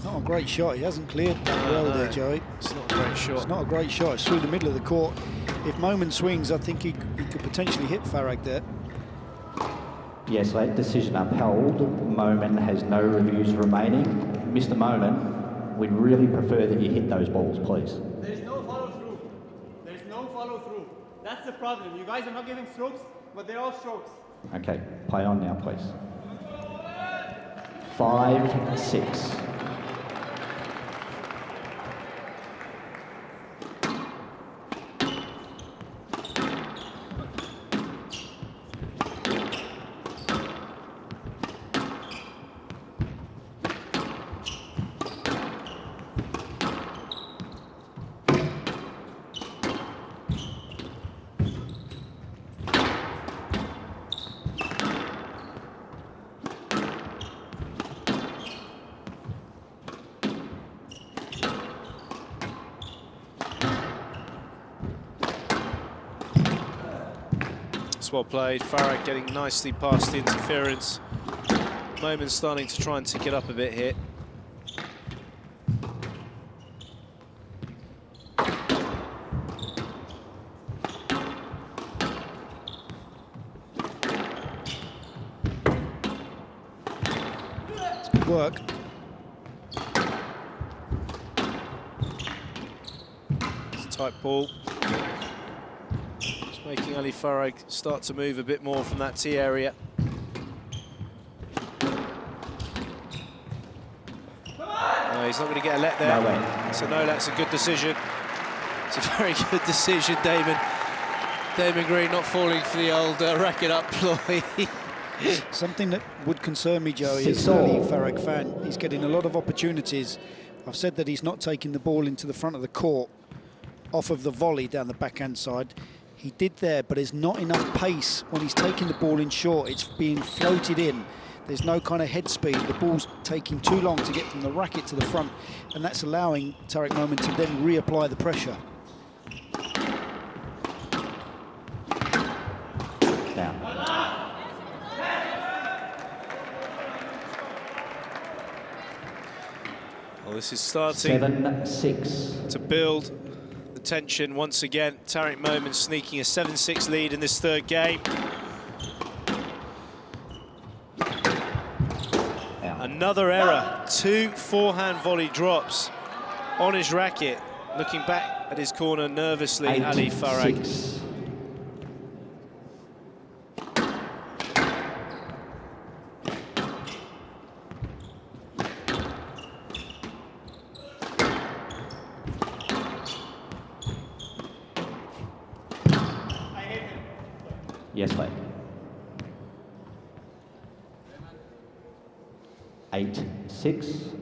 Not a great shot. He hasn't cleared that well there, Joey. It's not a great shot. It's not a great shot. It's through the middle of the court. If Momen swings, I think he could potentially hit Farag there. Yes, late decision upheld. Momen has no reviews remaining. Mr. Momen, we'd really prefer that you hit those balls, please. There's no follow-through. There's no follow-through. That's the problem. You guys are not giving strokes, but they're all strokes. Okay, play on now, please. 5-6. Well played. Farag getting nicely past the interference. Momen starting to try and tick it up a bit here. It's good work. It's a tight ball. Making Ali Farag start to move a bit more from that tee area. No, he's not going to get a let there. No way. So no, that's a good decision. It's a very good decision, Damon. Damon Green not falling for the old rack it up ploy. Something that would concern me, Joey, as an Ali Farag fan. He's getting a lot of opportunities. I've said that he's not taking the ball into the front of the court off of the volley down the backhand side. He did there, but there's not enough pace when he's taking the ball in short. It's being floated in. There's no kind of head speed. The ball's taking too long to get from the racket to the front, and that's allowing Tarek Momen to then reapply the pressure. Down. This is starting 7-6. to build the tension once again. Tarek Momen sneaking a 7-6 lead in this third game. Another error, 2 forehand volley drops on his racket. Looking back at his corner nervously, Ali Farag. 8-6. Yes, mate. 8-6.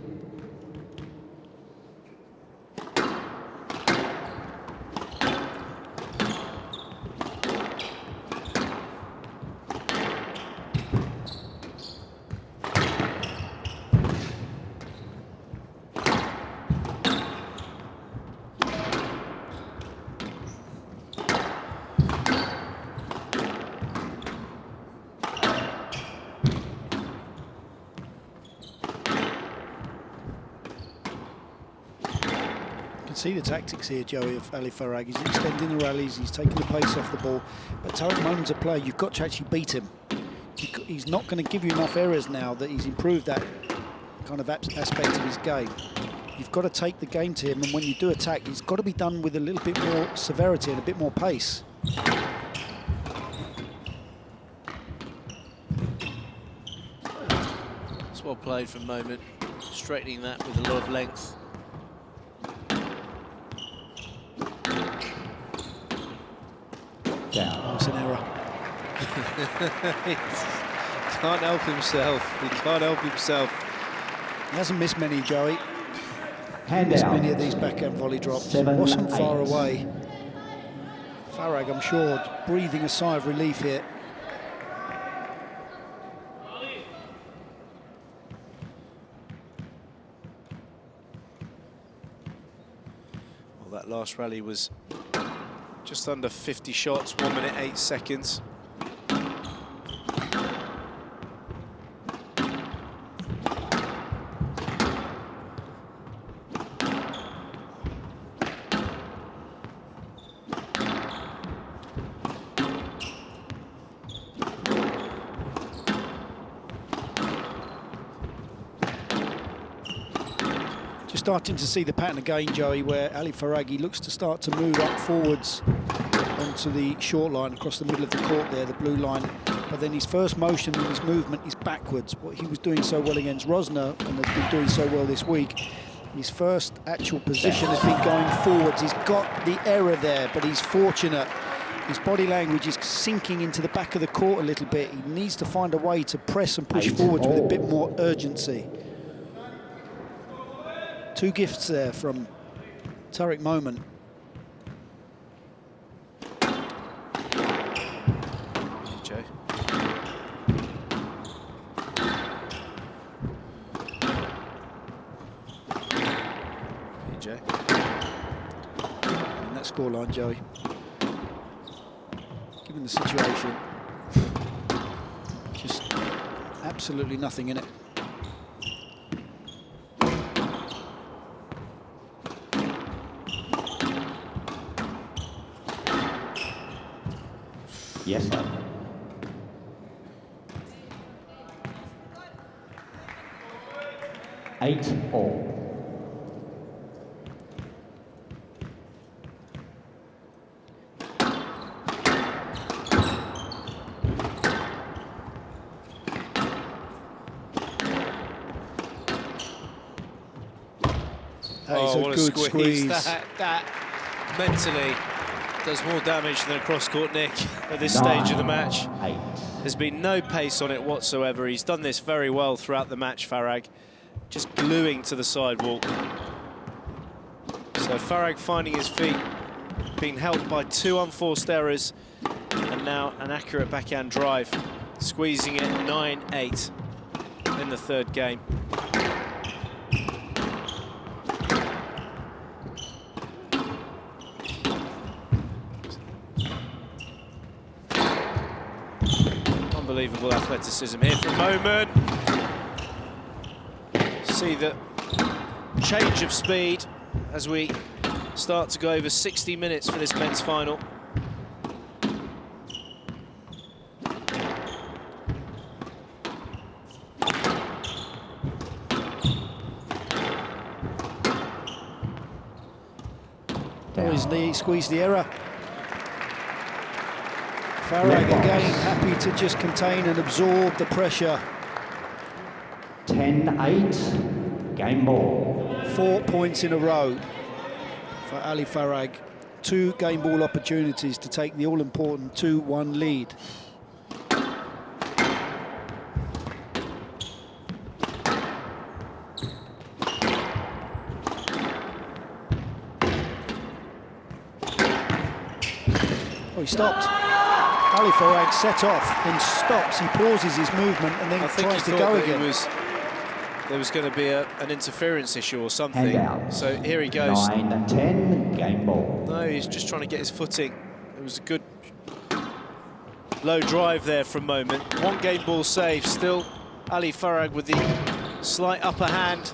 See the tactics here, Joey, of Ali Farag. He's extending the rallies, he's taking the pace off the ball. But Tarek Momen's a player, you've got to actually beat him. He's not going to give you enough errors now that he's improved that kind of aspect of his game. You've got to take the game to him, and when you do attack, it's got to be done with a little bit more severity and a bit more pace. It's well played from Momen, straightening that with a lot of length. Oh, it's an error. Can't help himself. He can't help himself. He hasn't missed many, Joey. Hand Missed out. many of these backhand volley drops. 7-8. Wasn't far away. Farag, I'm sure, breathing a sigh of relief here. Well, that last rally was just under 50 shots, 1 minute 8 seconds. Starting to see the pattern again, Joey, where Ali Farag looks to start to move up forwards onto the short line across the middle of the court there, the blue line. But then his first motion in his movement is backwards. What he was doing so well against Rosner and has been doing so well this week, his first actual position has been going forwards. He's got the error there, but he's fortunate. His body language is sinking into the back of the court a little bit. He needs to find a way to press and push forwards with a bit more urgency. 2 gifts there from Tarek Momen. PJ. PJ. And that scoreline, Joey. Given the situation, just absolutely nothing in it. Yes, sir. 8-all. That is a what good squeeze. That mentally does more damage than a cross-court nick at this stage of the match. 8. There's been no pace on it whatsoever. He's done this very well throughout the match, Farag, just gluing to the sidewalk. So Farag finding his feet, being helped by 2 unforced errors, and now an accurate backhand drive, squeezing it 9-8 in the third game. Unbelievable athleticism here from Momen. See that change of speed as we start to go over 60 minutes for this men's final. Oh, his knee squeezed the error. Farag again happy to just contain and absorb the pressure. 10-8, game ball. 4 points in a row for Ali Farag. 2 game ball opportunities to take the all-important 2-1 lead. Oh, he stopped. Ali Farag set off, then stops, he pauses his movement and then tries to go again. There was going to be an interference issue or something. Handout. So here he goes. 9-10, game ball. No, he's just trying to get his footing. It was a good low drive there from Momen. 1 game ball save. Still Ali Farag with the slight upper hand.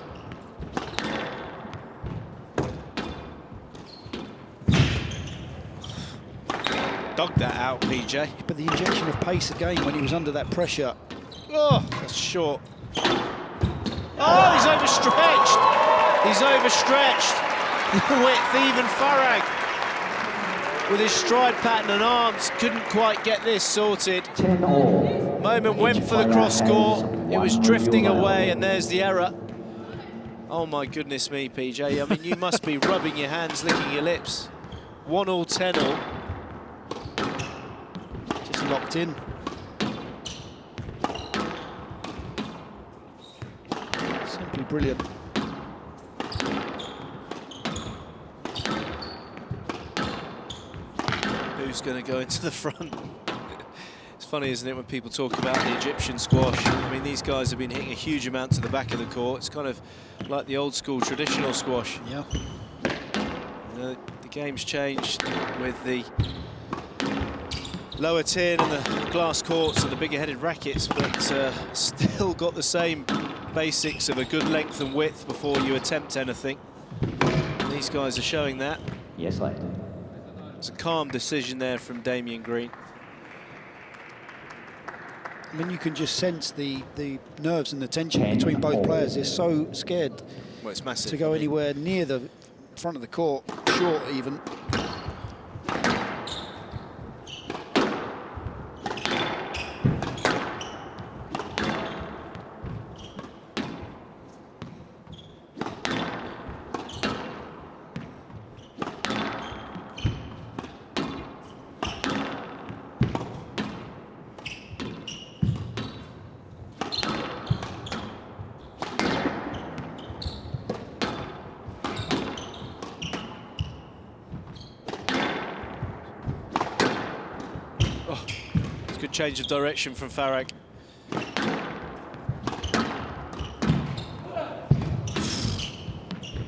Dug that out, PJ. But the injection of pace again when he was under that pressure. Oh, that's short. Oh, he's overstretched. He's overstretched. The width, even Farag, with his stride pattern and arms, couldn't quite get this sorted. 10-all. Momen went for the cross score. It was drifting away, and there's the error. Oh my goodness me, PJ. I mean, you must be rubbing your hands, licking your lips. 1-all, 10-all. Just locked in. Simply brilliant. Who's going to go into the front? It's funny, isn't it, when people talk about the Egyptian squash. I mean, these guys have been hitting a huge amount to the back of the court. It's kind of like the old school traditional squash. Yeah. The game's changed with the lower tin and the glass courts and the bigger headed rackets, but still got the same basics of a good length and width before you attempt anything. These guys are showing that. Yes, late. It's a calm decision there from Damien Green. I mean, you can just sense the nerves and the tension between both players. They're so scared Well, it's massive to go anywhere near the front of the court, short even. Change of direction from Farag.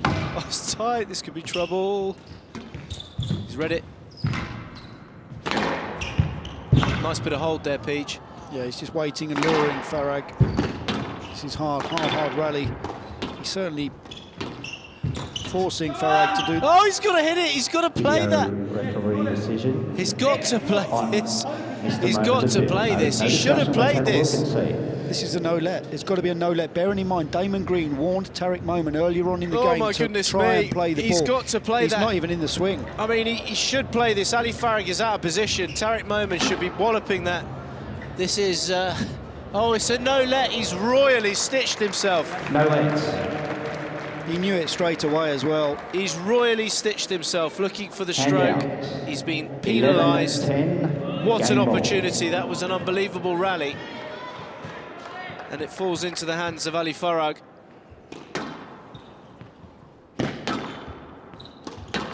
Oh, it's tight. This could be trouble. He's read it. Nice bit of hold there, Peach. Yeah, he's just waiting and luring Farag. This is hard rally. He's certainly forcing Farag to do... Oh, he's got to hit it. He's got to play that. Referee decision. He's got to play this. He's got to play this. He should have played this. This is a no-let. It's got to be a no-let. Bearing in mind, Damien Green warned Tarek Momen earlier on in the game to try and play the ball. He's got to play that. He's not even in the swing. I mean, he should play this. Ali Farag is out of position. Tarek Momen should be walloping that. This is... oh, it's a no-let. He's royally stitched himself. No-let. He knew it straight away as well. He's royally stitched himself, looking for the stroke. He's been penalised. What an opportunity. That was an unbelievable rally. And it falls into the hands of Ali Farag.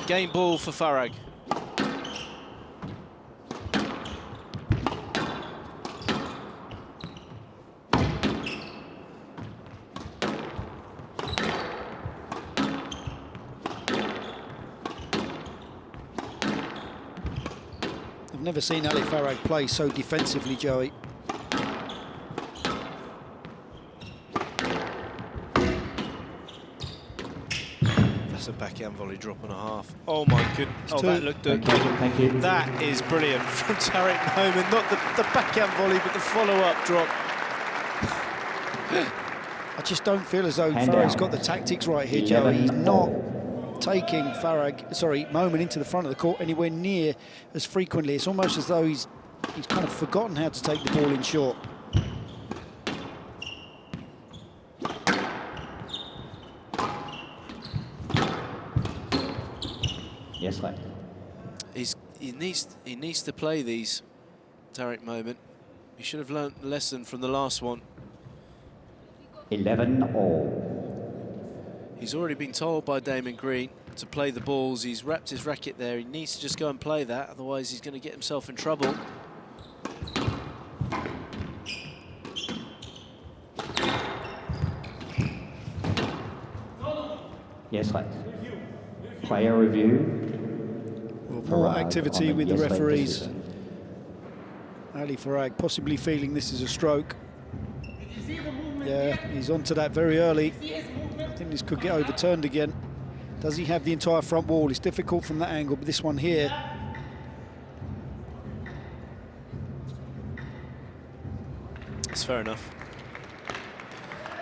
Game ball for Farag. I've never seen Ali Farag play so defensively, Joey. a backhand volley drop and a half. Oh my goodness. Oh, that looked good. Thank you. That is brilliant from Tarek Momen. Not the backhand volley, but the follow-up drop. I just don't feel as though Farag's got the tactics right here, Joe. He's not taking Momen into the front of the court anywhere near as frequently. It's almost as though he's kind of forgotten how to take the ball in short. Yes, mate. He needs to play these, Tarek Momen. He should have learnt the lesson from the last one. 11-all. He's already been told by Damon Green to play the balls. He's wrapped his racket there. He needs to just go and play that, otherwise he's going to get himself in trouble. Yes, mate. Player review. Well, more activity with the referees. Ali Farag possibly feeling this is a stroke. Yeah, he's onto that very early. I think this could get overturned again. Does he have the entire front wall? It's difficult from that angle, but this one here. It's fair enough.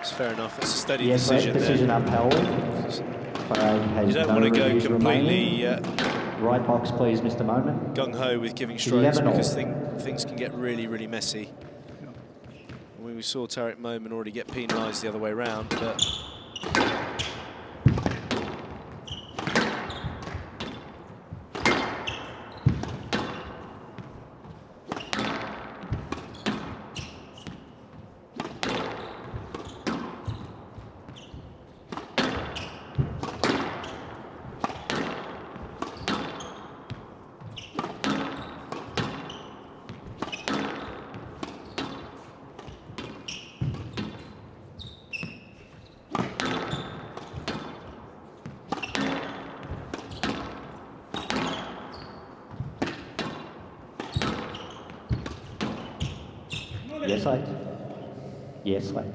It's fair enough. It's a steady Yes, decision there. decision upheld. Farag has You don't no want to go reviews completely right box, please, Mr. Momen. gung-ho with giving strokes 11-all. because things can get really, really messy. We saw Tarek Momen already get penalised the other way round, but Yes, mate. Yes, mate.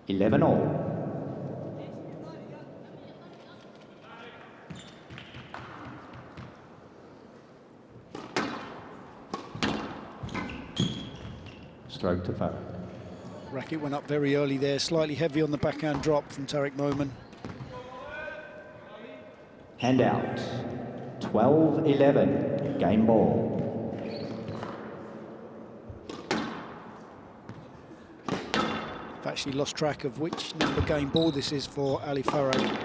$11-all. Stroke to Farag. Racket went up very early there, slightly heavy on the backhand drop from Tarek Momen. Handout. 12-11. Game ball. I've actually lost track of which number game ball this is for Ali Farag.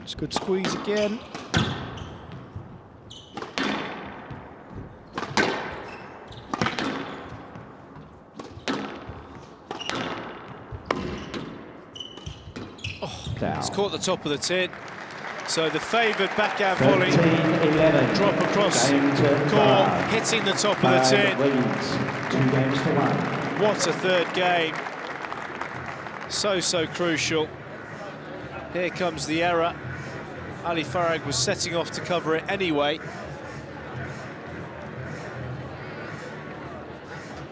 It's a good squeeze again. it's caught the top of the tin. So the favoured backhand volley, 13-11. drop across court, hitting the top of the tin. Leads 2 games to 1. What a third game. So crucial. Here comes the error. Ali Farag was setting off to cover it anyway.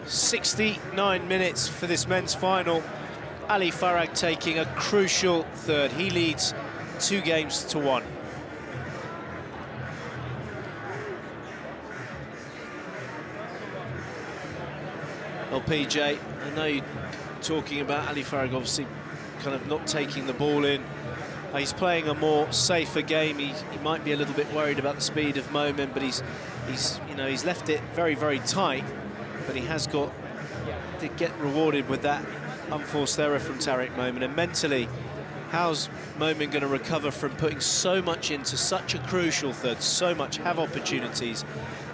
69 minutes for this men's final. Ali Farag taking a crucial third. He leads 2 games to 1. Well, PJ, I know you're talking about Ali Farag obviously kind of not taking the ball in. He's playing a more safer game. He might be a little bit worried about the speed of Momen, but he's left it very tight. But he has got to get rewarded with that unforced error from Tarek Momen. And mentally, how's Momen going to recover from putting so much into such a crucial third? So much, have opportunities.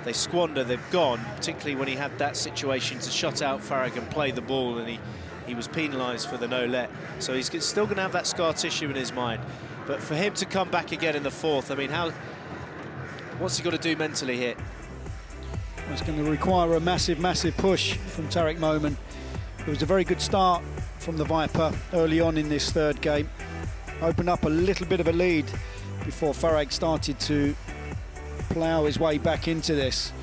They squander, they've gone, particularly when he had that situation to shut out Farag and play the ball, and he was penalised for the no-let. So he's still going to have that scar tissue in his mind. But for him to come back again in the 4th, I mean, what's he got to do mentally here? It's going to require a massive push from Tarek Momen. It was a very good start from the Viper early on in this third game. Opened up a little bit of a lead before Farag started to plough his way back into this.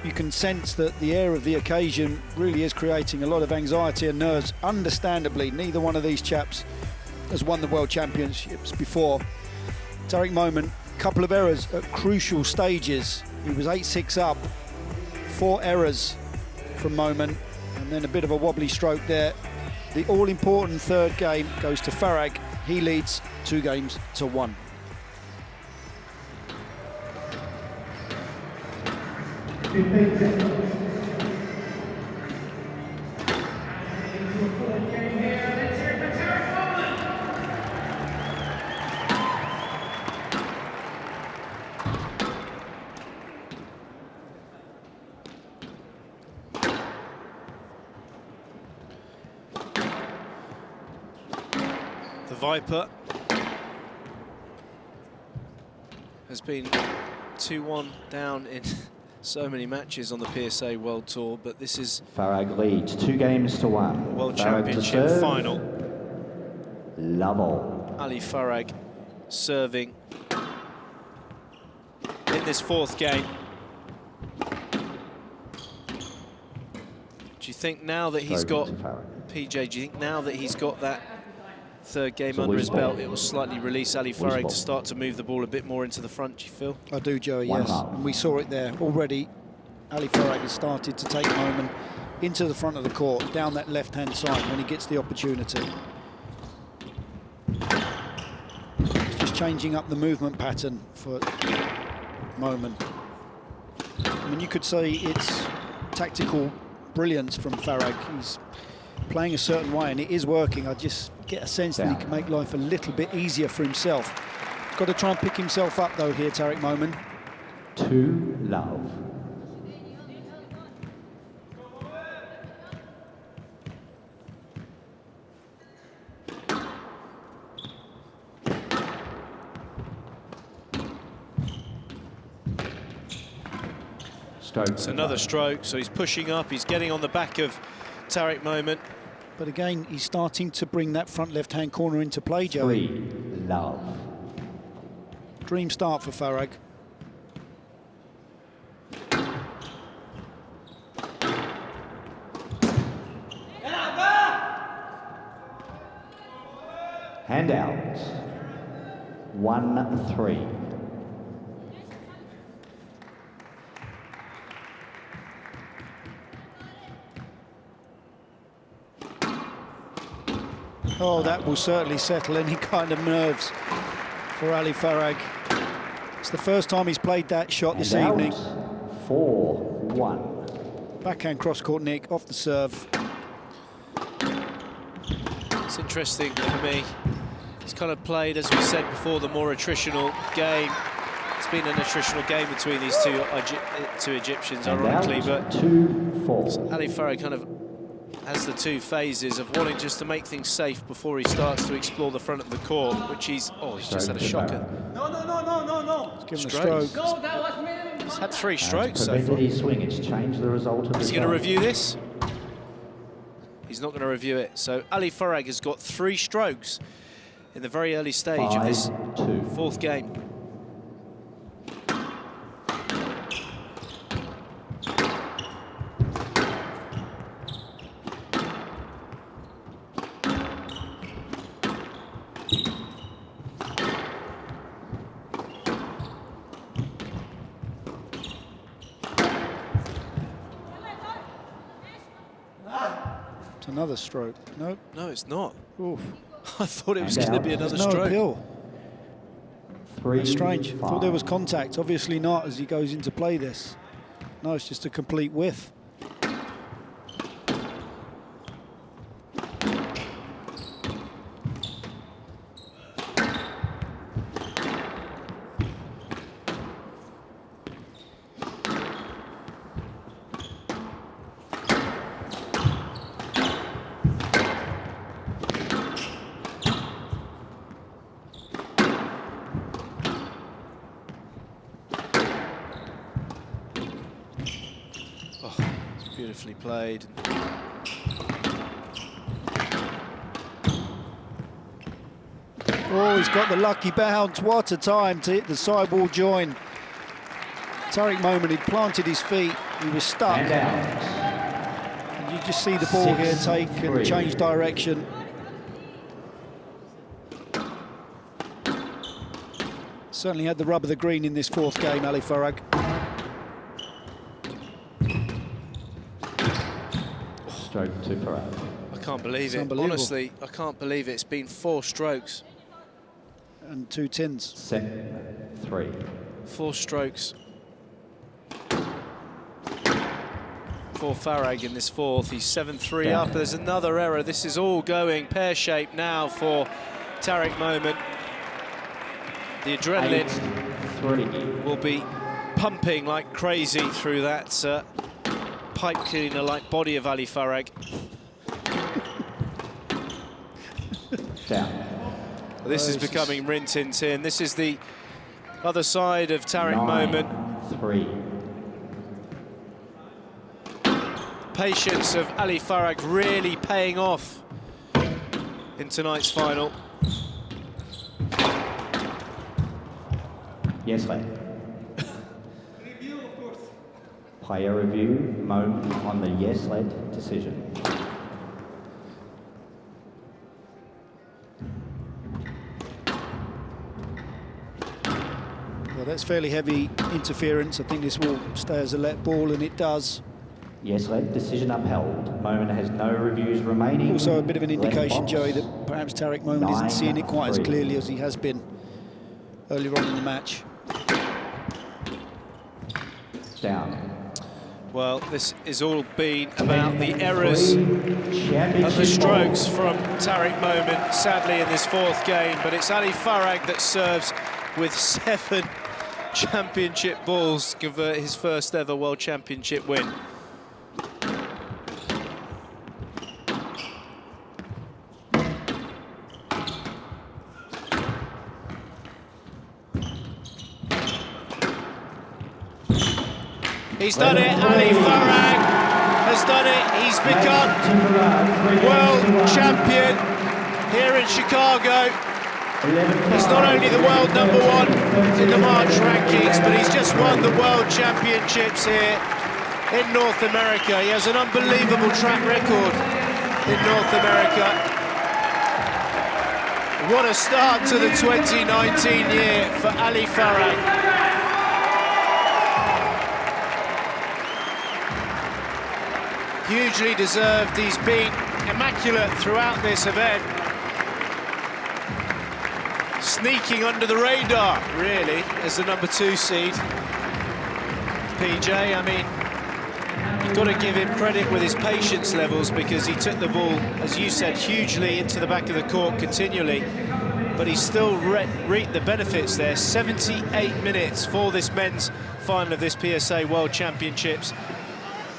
you can sense that the air of the occasion really is creating a lot of anxiety and nerves. Understandably, neither one of these chaps has won the World Championships before. Tarek Momen, couple of errors at crucial stages. He was 8-6 up, 4 errors from Momen, and then a bit of a wobbly stroke there. The all-important third game goes to Farag. He leads 2-1. The Viper has been 2-1 down in so many matches on the PSA World Tour, but this is Farag leads 2-1. World Farag to Championship serve. final. Level. Ali Farag serving in this fourth game. Do you think now that he's got, PJ, do you think now that he's got that third game under his belt, it will slightly release Ali Farag to start to move the ball a bit more into the front, do you feel? I do, Joey, yes. And we saw it there already. Ali Farag has started to take Momen into the front of the court, down that left-hand side when he gets the opportunity. He's just changing up the movement pattern for Momen. I mean, you could say it's tactical brilliance from Farag. He's playing a certain way and it is working. I just get a sense that he can make life a little bit easier for himself. Got to try and pick himself up though here, Tarek Momen. 2-love. It's another stroke, so he's pushing up, he's getting on the back of Tarek Momen. But again, he's starting to bring that front left-hand corner into play, Joey. 3-love. Dream start for Farag. Handout. 1-3. Oh, that will certainly settle any kind of nerves for Ali Farag. It's the first time he's played that shot this evening. 4-1. Backhand cross-court nick off the serve. It's interesting for me. He's kind of played, as we said before, the more attritional game. It's been an attritional game between these two Egyptians, ironically, but 2-4. Ali Farag kind of has the two phases of wanting just to make things safe before he starts to explore the front of the court, which he's just had a shocker. No. He's given a stroke. No, that was minimum. He's had 3 strokes so far. His swing. It's changed the result of the Is he going to review this? He's not going to review it. So Ali Farag has got 3 strokes in the very early stage of this 5-2. fourth game. It's another stroke. Nope. No, it's not. Oof. I thought it was going to be another No stroke. appeal. 3-5. That's strange. I thought there was contact. Obviously not as he goes into play this. No, it's just a complete whiff. Beautifully played. Oh, he's got the lucky bounce. What a time to hit the sidewall join. Tarek Momen, he'd planted his feet He was stuck. And out. And you just see the ball here take 6-3. and change direction. Certainly had the rub of the green in this fourth game, Ali Farag. Stroke to Farag. I can't believe it. Honestly, I can't believe it. It's been 4 strokes. And 2 tins. 7-3. 4 strokes for Farag in this fourth. He's 7-3 Yeah. up. There's another error. This is all going pear-shaped now for Tarek Momen. The adrenaline 8-3. will be pumping like crazy through that pipe cleaner-like body of Ali Farag. Down. This is becoming rin tin tin. This is the other side of Tarek Momen. 9-3. Patience of Ali Farag really paying off in tonight's final. Yes, lad. Review, of course. Player review, Momen on the yes, lad decision. Well, that's fairly heavy interference. I think this will stay as a let ball, and it does. Yes, lad, decision upheld. Momen has no reviews remaining. Also a bit of an Left indication, box. Joey, that perhaps Tarek Momen isn't seeing it quite as 9-3. clearly as he has been earlier on in the match. Down. Well, this has all been about the errors of the Championship strokes from Tarek Momen, sadly, in this fourth game. But it's Ali Farag that serves with 7 championship balls to convert his first ever World Championship win. He's done it. Ali Farag has done it. He's become world champion here in Chicago. He's not only the world #1 in the March rankings, but he's just won the World Championships here in North America. He has an unbelievable track record in North America. What a start to the 2019 year for Ali Farag. Hugely deserved. He's been immaculate throughout this event. Sneaking under the radar, really, as the #2 seed. PJ, I mean, you've got to give him credit with his patience levels, because he took the ball, as you said, hugely into the back of the court continually, but he still reaped the benefits there. 78 minutes for this men's final of this PSA World Championships.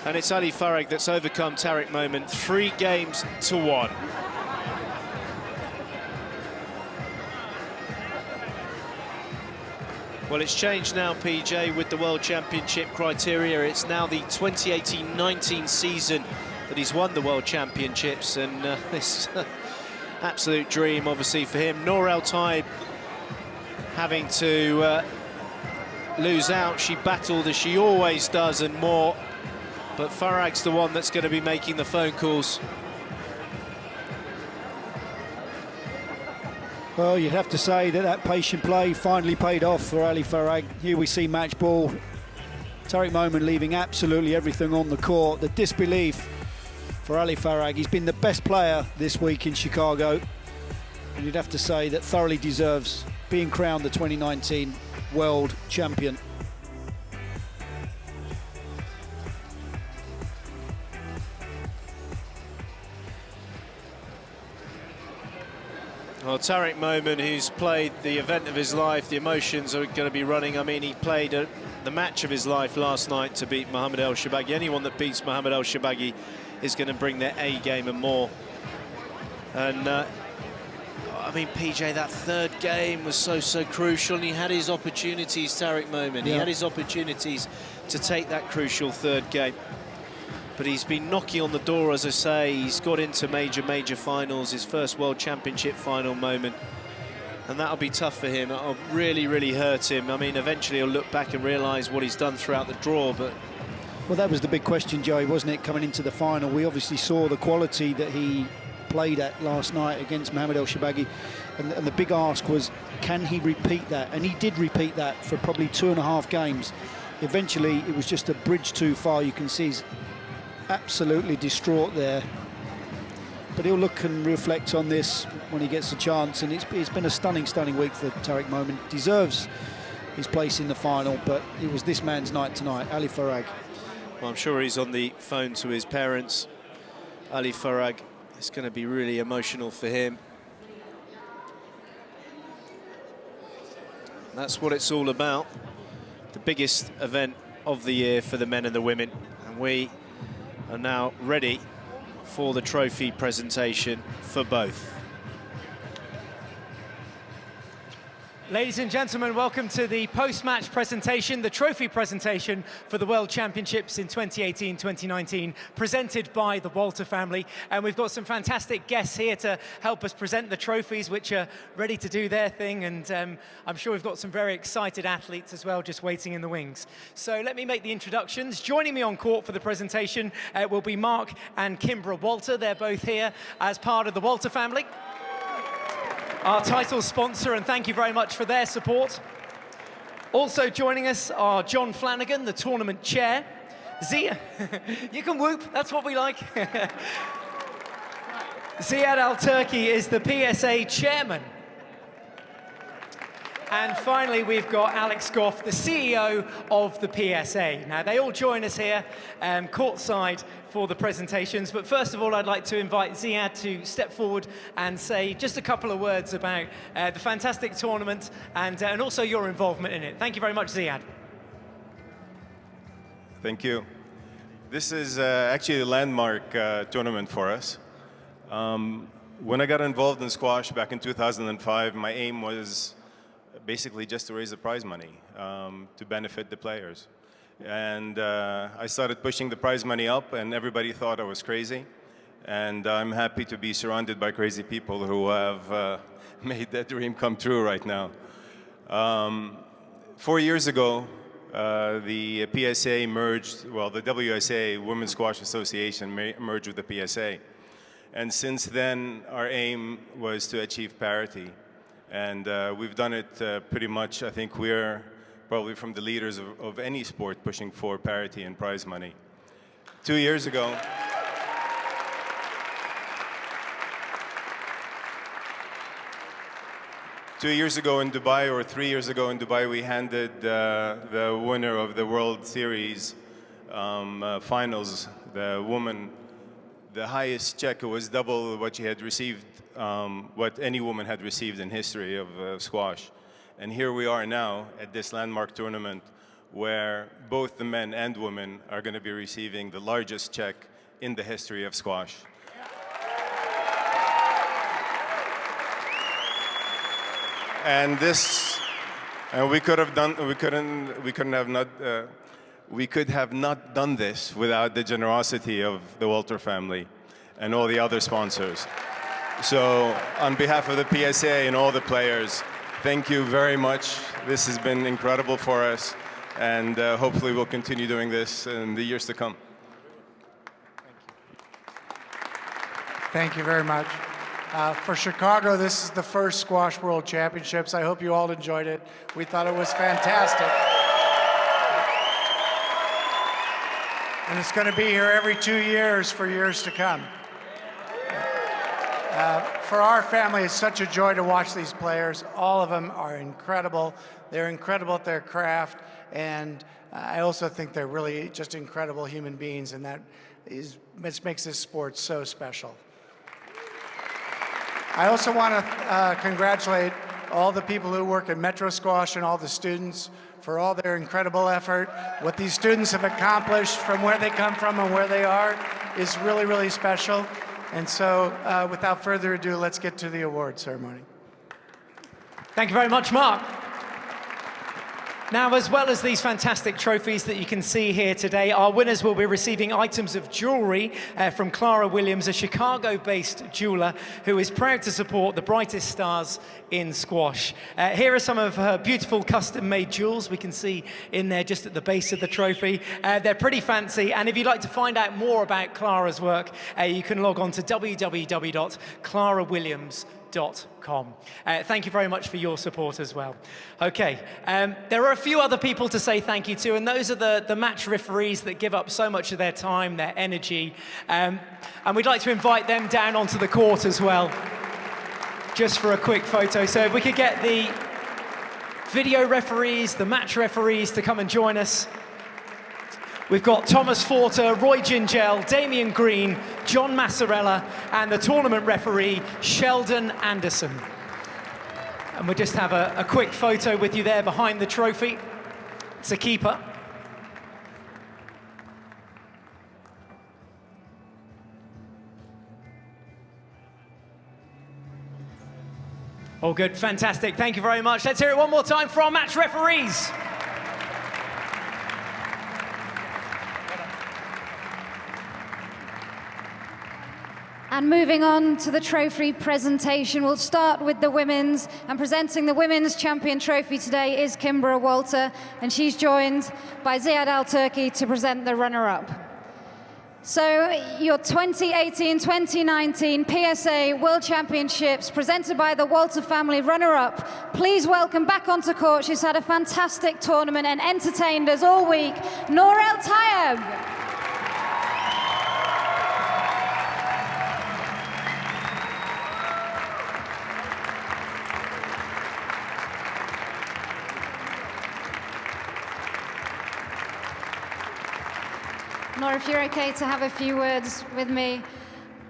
And it's Ali Farag that's overcome Tarek Momen 3 games to 1. Well, it's changed now, PJ, with the World Championship criteria. It's now the 2018-19 season that he's won the World Championships, and this absolute dream, obviously, for him. Nour El Taib having to lose out. She battled, as she always does, and more. But Farag's the one that's going to be making the phone calls. Well, you'd have to say that that patient play finally paid off for Ali Farag. Here we see match ball. Tarek Momen leaving absolutely everything on the court. The disbelief for Ali Farag. He's been the best player this week in Chicago. And you'd have to say that thoroughly deserves being crowned the 2019 World Champion. Well, Tarek Momen, who's played the event of his life, the emotions are going to be running. I mean, he played the match of his life last night to beat Mohamed El Shorbagy. Anyone that beats Mohamed El Shorbagy is going to bring their A game and more. And, I mean, PJ, that third game was so crucial, and he had his opportunities, Tarek Momen. He had his opportunities to take that crucial third game. But he's been knocking on the door, as I say. He's got into major finals, his first World Championship final moment. And that'll be tough for him. It'll really hurt him. I mean, eventually he'll look back and realise what he's done throughout the draw, but Well, that was the big question, Joey, wasn't it, coming into the final? We obviously saw the quality that he played at last night against Mohamed El Shorbagy, and the big ask was, can he repeat that? And he did repeat that for probably 2.5 games. Eventually, it was just a bridge too far. You can see he's absolutely distraught there. But he'll look and reflect on this when he gets a chance, and it's been a stunning week for Tarek Momen. Deserves his place in the final, but it was this man's night tonight, Ali Farag. Well, I'm sure he's on the phone to his parents. Ali Farag, it's going to be really emotional for him. That's what it's all about. The biggest event of the year for the men and the women. And we are now ready for the trophy presentation for both. Ladies and gentlemen, welcome to the post-match presentation, the trophy presentation for the World Championships in 2018-2019, presented by the Walter family. And we've got some fantastic guests here to help us present the trophies, which are ready to do their thing. And I'm sure we've got some very excited athletes as well, just waiting in the wings. So let me make the introductions. Joining me on court for the presentation will be Mark and Kimbra Walter. They're both here as part of the Walter family, our title sponsor, and thank you very much for their support. Also joining us are John Flanagan, the tournament chair. Zia, you can whoop, that's what we like. Ziad Al-Turki is the PSA chairman. And finally, we've got Alex Goff, the CEO of the PSA. Now, they all join us here courtside for the presentations. But first of all, I'd like to invite Ziad to step forward and say just a couple of words about the fantastic tournament and also your involvement in it. Thank you very much, Ziad. Thank you. This is actually a landmark tournament for us. When I got involved in squash back in 2005, my aim was basically just to raise the prize money to benefit the players. And I started pushing the prize money up, and everybody thought I was crazy. And I'm happy to be surrounded by crazy people who have made that dream come true right now. 4 years ago, the PSA merged, well, the WSA, Women's Squash Association, merged with the PSA. And since then, our aim was to achieve parity. And we've done it pretty much. I think we're probably from the leaders of any sport pushing for parity and prize money. 2 years ago, in Dubai, or 3 years ago in Dubai, we handed the winner of the World Series finals, the woman, the highest check. It was double what she had received, what any woman had received in history of squash. And here we are now at this landmark tournament where both the men and women are going to be receiving the largest check in the history of squash. And this, and we could have not done this without the generosity of the Walter family and all the other sponsors. So on behalf of the PSA and all the players, thank you very much. This has been incredible for us, and hopefully we'll continue doing this in the years to come. Thank you very much. For Chicago, this is the first Squash World Championships. I hope you all enjoyed it. We thought it was fantastic. And it's going to be here every 2 years for years to come. For our family, it's such a joy to watch these players. All of them are incredible. They're incredible at their craft, and I also think they're really just incredible human beings, and that makes this sport so special. I also want to congratulate all the people who work at Metro Squash and all the students for all their incredible effort. What these students have accomplished from where they come from and where they are is really, really special. And so, without further ado, let's get to the award ceremony. Thank you very much, Mark. Now, as well as these fantastic trophies that you can see here today, our winners will be receiving items of jewellery from Clara Williams, a Chicago-based jeweller who is proud to support the brightest stars in squash. Here are some of her beautiful custom-made jewels we can see in there just at the base of the trophy. They're pretty fancy, and if you'd like to find out more about Clara's work, you can log on to www.clarawilliams.com. Thank you very much for your support as well. Okay, there are a few other people to say thank you to, and those are the match referees that give up so much of their time, their energy, and we'd like to invite them down onto the court as well, just for a quick photo. So if we could get the video referees, the match referees to come and join us. We've got Thomas Forter, Roy Gingell, Damian Green, John Massarella, and the tournament referee, Sheldon Anderson. And we'll just have a quick photo with you there behind the trophy. It's a keeper. All good, fantastic. Thank you very much. Let's hear it one more time for our match referees. And moving on to the trophy presentation, we'll start with the women's. And presenting the Women's Champion Trophy today is Kimbra Walter, and she's joined by Ziad Al-Turki to present the runner-up. So your 2018-2019 PSA World Championships presented by the Walter family runner-up. Please welcome back onto court. She's had a fantastic tournament and entertained us all week, Nour El Tayeb. Nour, if you're okay to have a few words with me.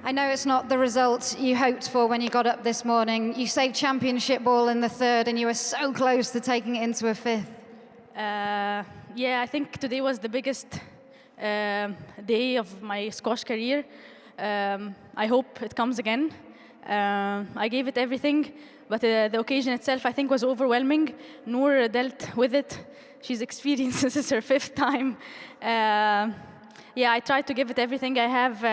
I know it's not the result you hoped for when you got up this morning. You saved championship ball in the third, and you were so close to taking it into a fifth. Yeah, I think today was the biggest day of my squash career. I hope it comes again. I gave it everything, but the occasion itself, I think, was overwhelming. Nour dealt with it. She's experienced, this is her fifth time. Yeah, I tried to give it everything I have.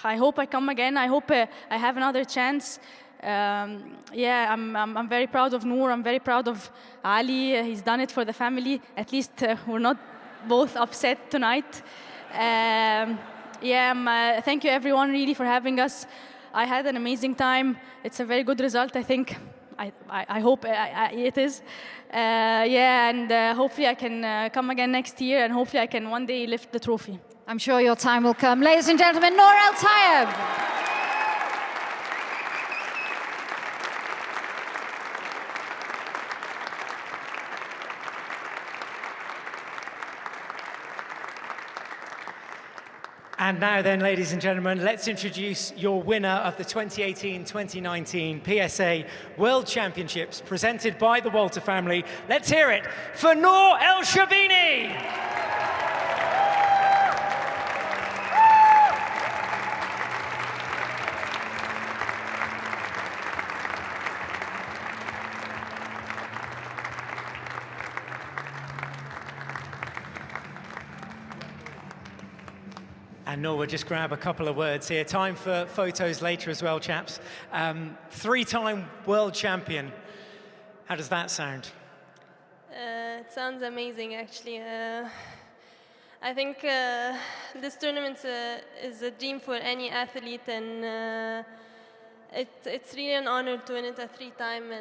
I hope I come again. I hope I have another chance. Yeah, I'm very proud of Nour. I'm very proud of Ali. He's done it for the family. At least we're not both upset tonight. Yeah, thank you everyone really for having us. I had an amazing time. It's a very good result, I think. I hope it is. Yeah, and hopefully I can come again next year, and hopefully I can one day lift the trophy. I'm sure your time will come. Ladies and gentlemen, Nour El Tayeb. And now then, ladies and gentlemen, let's introduce your winner of the 2018-2019 PSA World Championships presented by the Walter family. Let's hear it for Nour El Shabini. And Nour, we'll just grab a couple of words here. Time for photos later as well, chaps. Three-time world champion. How does that sound? It sounds amazing, actually. I think this tournament is a dream for any athlete, and it's really an honor to win it a three-time.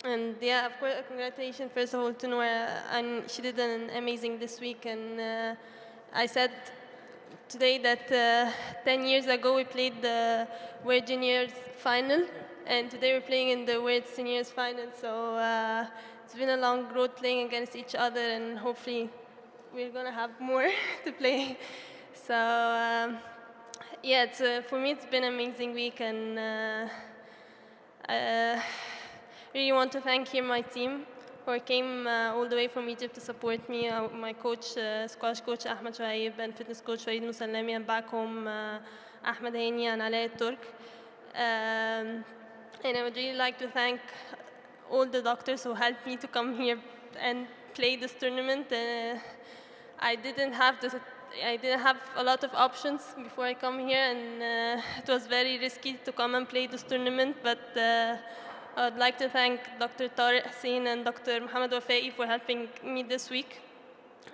And yeah, of course, congratulations first of all to Nour. And she did an amazing this week, and I said today that 10 years ago we played the World Juniors final, and today we're playing in the World Seniors final. So it's been a long road playing against each other, and hopefully we're gonna have more to play. So yeah, for me it's been an amazing week, and I really want to thank here my team who came all the way from Egypt to support me. My coach, squash coach Ahmed Shuaib, and fitness coach Farid Musallami, and back home Ahmed Hani and Ali Turk. And I would really like to thank all the doctors who helped me to come here and play this tournament. I didn't have a lot of options before I come here, and it was very risky to come and play this tournament. But I would like to thank Dr. Tarek Hussein and Dr. Mohammed Wafai for helping me this week.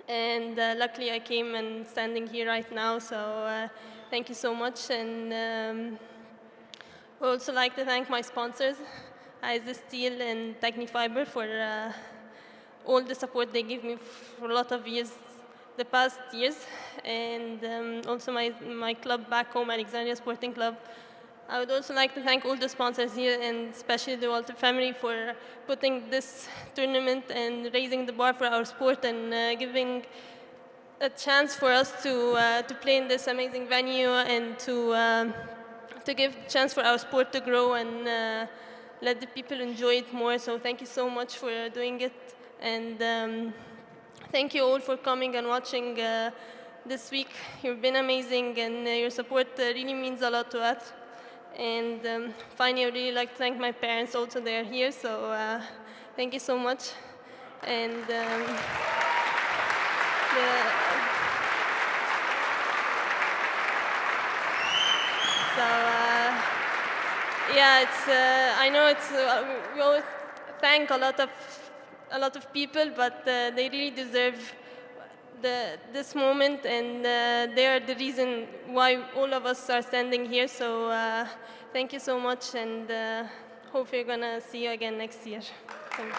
And luckily I came and standing here right now, so thank you so much. And I would also like to thank my sponsors, ISIS Steel and Technifiber, for all the support they give me for a lot of years, the past years. And also my club back home, Alexandria Sporting Club. I would also like to thank all the sponsors here, and especially the Walter family, for putting this tournament and raising the bar for our sport, and giving a chance for us to play in this amazing venue, and to give a chance for our sport to grow and let the people enjoy it more. So thank you so much for doing it, and thank you all for coming and watching this week. You've been amazing, and your support really means a lot to us. And finally, I would really like to thank my parents also. They're here, so thank you so much. And yeah, I know we always thank a lot of people, but they really deserve this moment, and they are the reason why all of us are standing here. So thank you so much, and hope we're gonna see you again next year. Thank you.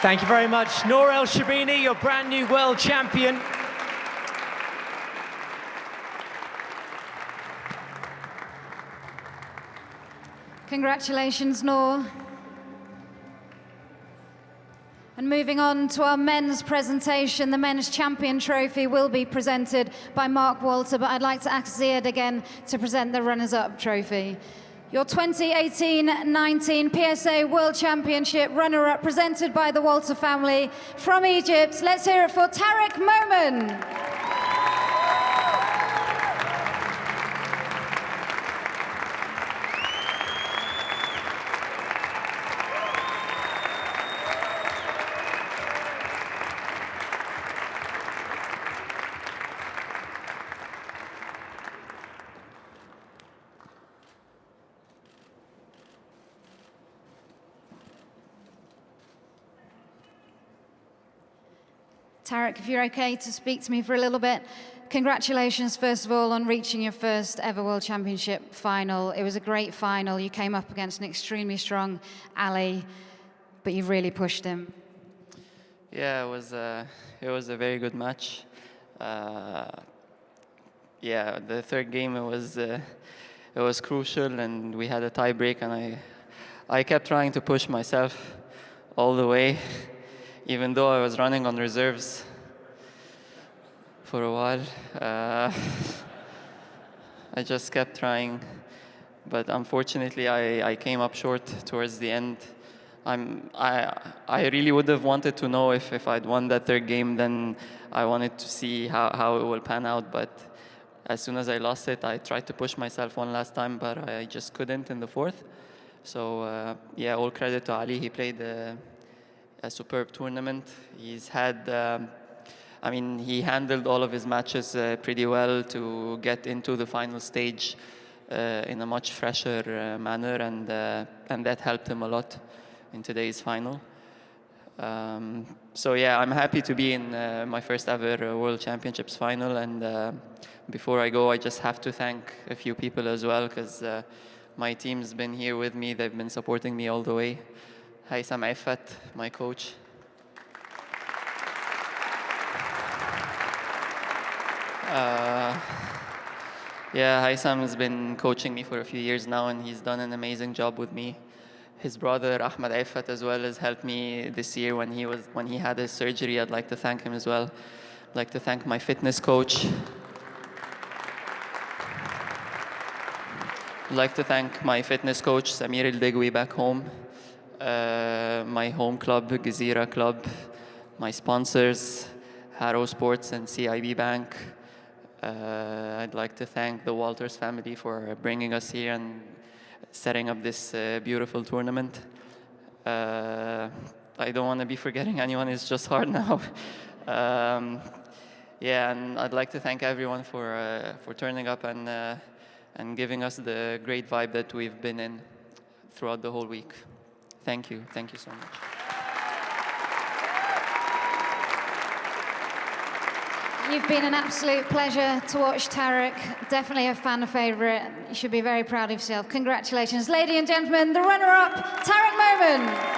Thank you very much. Noor El Shabini, your brand new world champion. Congratulations, Noor. And moving on to our men's presentation, the men's champion trophy will be presented by Mark Walter, but I'd like to ask Ziad again to present the runners-up trophy. Your 2018-19 PSA World Championship runner-up presented by the Walter family from Egypt. Let's hear it for Tarek Momen. Tarek, if you're okay to speak to me for a little bit. Congratulations, first of all, on reaching your first ever World Championship final. It was a great final. You came up against an extremely strong Ali, but you really pushed him. Yeah, it was a very good match. Yeah, the third game it was crucial, and we had a tie break, and I kept trying to push myself all the way. Even though I was running on reserves for a while, I just kept trying. But unfortunately, I came up short towards the end. I really would have wanted to know if I'd won that third game, then I wanted to see how it will pan out. But as soon as I lost it, I tried to push myself one last time, but I just couldn't in the fourth. So yeah, all credit to Ali. He played a superb tournament. He's had, I mean, he handled all of his matches pretty well to get into the final stage in a much fresher manner, and that helped him a lot in today's final. So yeah, I'm happy to be in my first ever World Championships final, and before I go, I just have to thank a few people as well, because my team's been here with me. They've been supporting me all the way. Haitham Aifat, my coach. Yeah, Haitham has been coaching me for a few years now, and he's done an amazing job with me. His brother Ahmed Aifat as well has helped me this year when he had his surgery. I'd like to thank him as well. I'd like to thank my fitness coach. I'd like to thank my fitness coach Samir El-Degwi back home. My home club, Gezira Club, my sponsors, Harrow Sports and CIB Bank. I'd like to thank the Walters family for bringing us here and setting up this beautiful tournament. I don't want to be forgetting anyone. It's just hard now. Yeah, and I'd like to thank everyone for turning up and giving us the great vibe that we've been in throughout the whole week. Thank you so much. You've been an absolute pleasure to watch, Tarek. Definitely a fan favourite. You should be very proud of yourself. Congratulations. Ladies and gentlemen, the runner-up, Tarek Momen.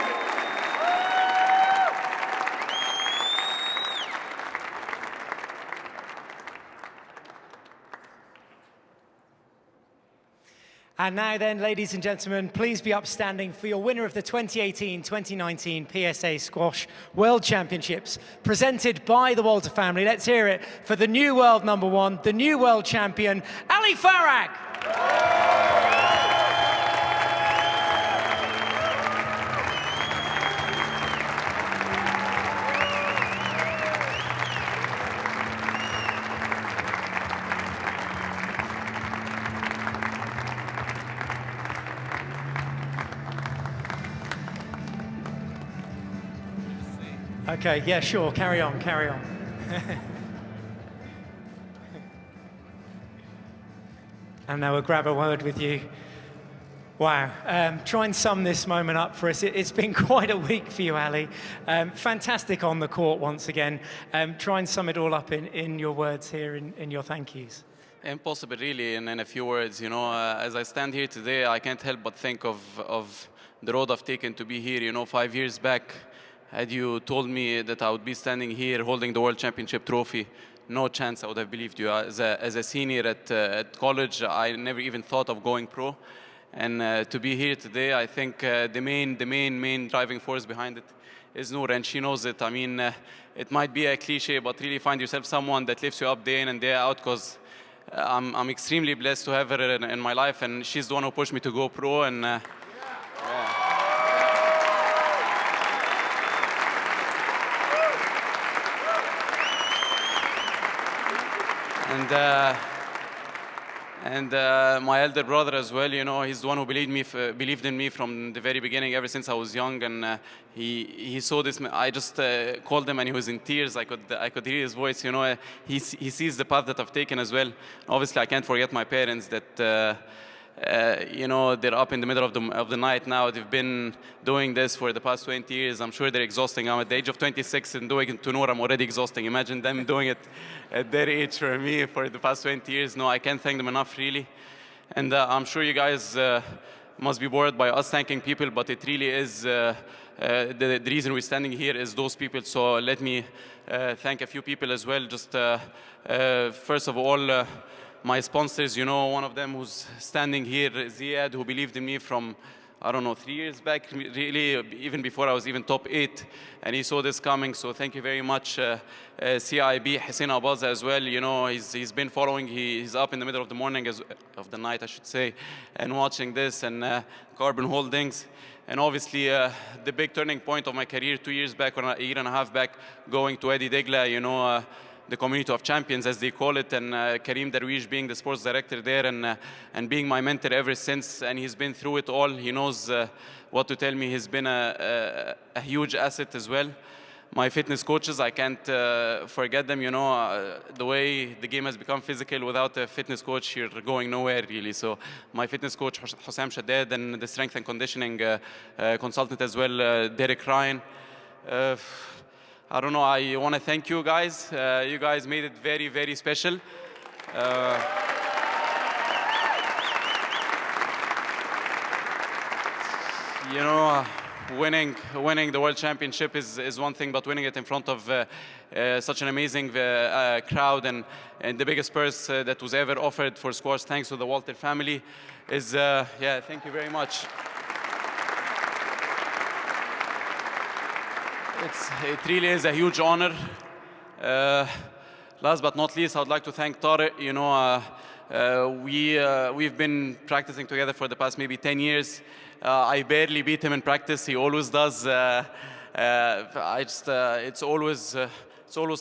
And now then, ladies and gentlemen, please be upstanding for your winner of the 2018-2019 PSA Squash World Championships, presented by the Walter family. Let's hear it for the new world #1, the new world champion, Ali Farag. Okay, yeah, sure, carry on. And now we'll grab a word with you. Wow, try and sum this moment up for us. It's been quite a week for you, Ali. Fantastic on the court once again. Try and sum it all up in your words here, in your thank yous. Impossible, really, in a few words. You know, as I stand here today, I can't help but think of the road I've taken to be here. You know, 5 years back, had you told me that I would be standing here holding the World Championship trophy, no chance I would have believed you. As a senior at college, I never even thought of going pro. And to be here today, I think the main driving force behind it is Noor, and she knows it. I mean, it might be a cliche, but really find yourself someone that lifts you up day in and day out, because I'm extremely blessed to have her in my life, and she's the one who pushed me to go pro. And yeah. And my elder brother as well, you know, he's the one who believed in me from the very beginning, ever since I was young. And he saw this. I just called him, and he was in tears. I could hear his voice. You know, he sees the path that I've taken as well. Obviously, I can't forget my parents that. You know, they're up in the middle of the night now. They've been doing this for the past 20 years. I'm sure they're exhausting. I'm at the age of 26, and doing it to Noor, I'm already exhausting. Imagine them doing it at their age for me for the past 20 years. No, I can't thank them enough, really. And I'm sure you guys must be bored by us thanking people, but it really is the reason we're standing here is those people. So let me thank a few people as well. Just first of all, my sponsors, you know, one of them who's standing here, Ziad, who believed in me from, I don't know, 3 years back, really, even before I was even top 8, and he saw this coming, so thank you very much. CIB, Hussein Abaza as well, you know, he's been following, he's up in the middle of the morning, of the night, I should say, and watching this, and Carbon Holdings. And obviously, the big turning point of my career 2 years back, or a year and a half back, going to Eddie Degla, you know, the community of champions, as they call it, and Karim Darwish being the sports director there, and being my mentor ever since. And he's been through it all. He knows what to tell me. He's been a huge asset as well. My fitness coaches, I can't forget them. You know, the way the game has become physical, without a fitness coach, you're going nowhere, really. So my fitness coach, Hussam Shaddad, and the strength and conditioning consultant as well, Derek Ryan. I don't know, I want to thank you guys. You guys made it very, very special. You know, winning the World Championship is one thing, but winning it in front of such an amazing crowd and the biggest purse that was ever offered for squash, thanks to the Walter family, is, yeah, thank you very much. It really is a huge honor. Last but not least, I would like to thank Tarek. You know, we've been practicing together for the past maybe 10 years. I barely beat him in practice. He always does. It's always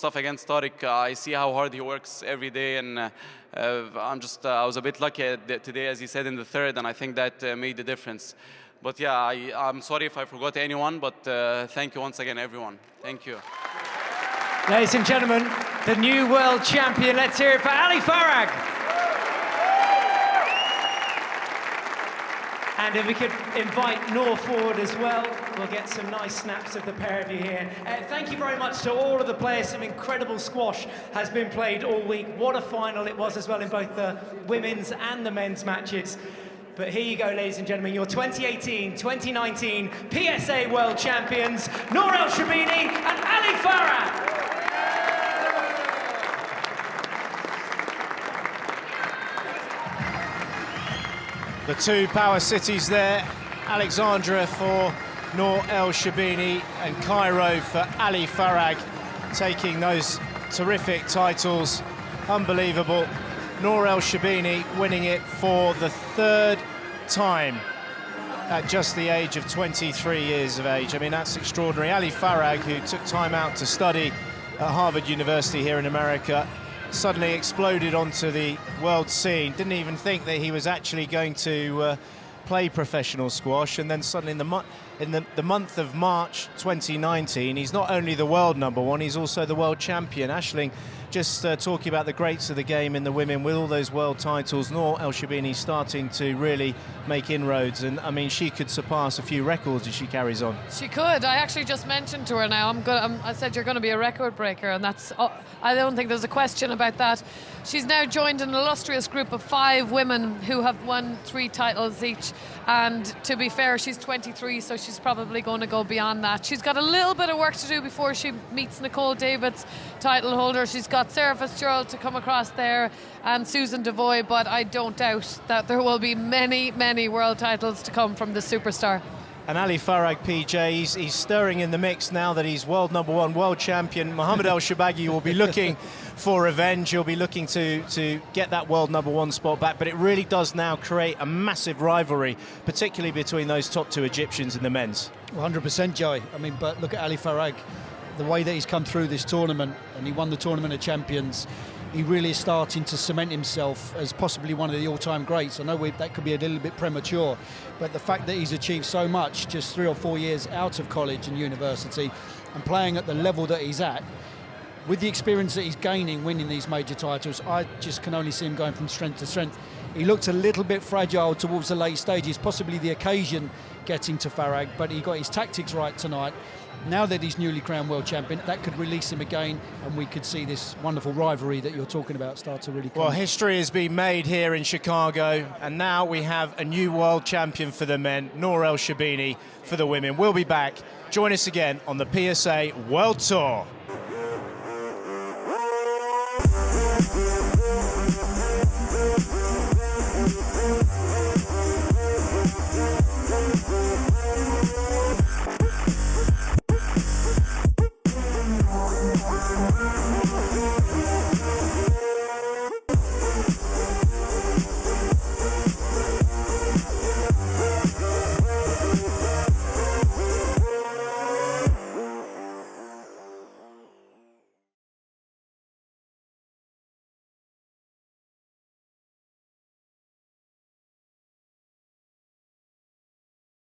tough against Tarek. I see how hard he works every day, and I was a bit lucky today, as he said, in the third, and I think that made the difference. But yeah, I'm sorry if I forgot anyone, but thank you once again, everyone. Thank you. Ladies and gentlemen, the new world champion. Let's hear it for Ali Farag. And if we could invite Noor forward as well, we'll get some nice snaps of the pair of you here. Thank you very much to all of the players. Some incredible squash has been played all week. What a final it was as well in both the women's and the men's matches. But here you go, ladies and gentlemen, your 2018-2019 PSA World Champions, Noor El Shabini and Ali Farag. The two power cities there, Alexandria for Noor El Shabini and Cairo for Ali Farag, taking those terrific titles. Unbelievable. Noor El Shabini winning it for the third time at just the age of 23 years of age. I mean, that's extraordinary. Ali Farag, who took time out to study at Harvard University here in America, suddenly exploded onto the world scene. Didn't even think that he was actually going to play professional squash, and then suddenly in the month of March 2019, he's not only the world #1, he's also the world champion. Aisling just talking about the greats of the game in the women with all those world titles. Noor El Shabini starting to really make inroads, and I mean, she could surpass a few records as she carries on. She could. I actually just mentioned to her now, I said you're going to be a record breaker, and that's, I don't think there's a question about that. She's now joined an illustrious group of 5 women who have won 3 titles each, and to be fair, she's 23, so she's probably going to go beyond that. She's got a little bit of work to do before she meets Nicole Davids, title holder. She's got Sarah Fitzgerald to come across there and Susan Devoy, but I don't doubt that there will be many, many world titles to come from the superstar. And Ali Farag, PJ, he's stirring in the mix now that he's world #1, world champion. Mohammed El Shabagi will be looking for revenge. He'll be looking to get that world #1 spot back. But it really does now create a massive rivalry, particularly between those top 2 Egyptians in the men's. 100%, Joey. I mean, but look at Ali Farag, the way that he's come through this tournament, and he won the Tournament of Champions. He really is starting to cement himself as possibly one of the all-time greats. I know that could be a little bit premature, but the fact that he's achieved so much just 3 or 4 years out of college and university and playing at the level that he's at, with the experience that he's gaining winning these major titles, I just can only see him going from strength to strength. He looked a little bit fragile towards the late stages, possibly the occasion getting to Farag, but he got his tactics right tonight. Now that he's newly crowned world champion, that could release him again, and we could see this wonderful rivalry that you're talking about start to really come. Well, history has been made here in Chicago, and now we have a new world champion for the men, Noor El Shabini for the women. We'll be back. Join us again on the PSA World Tour. We'll be right back.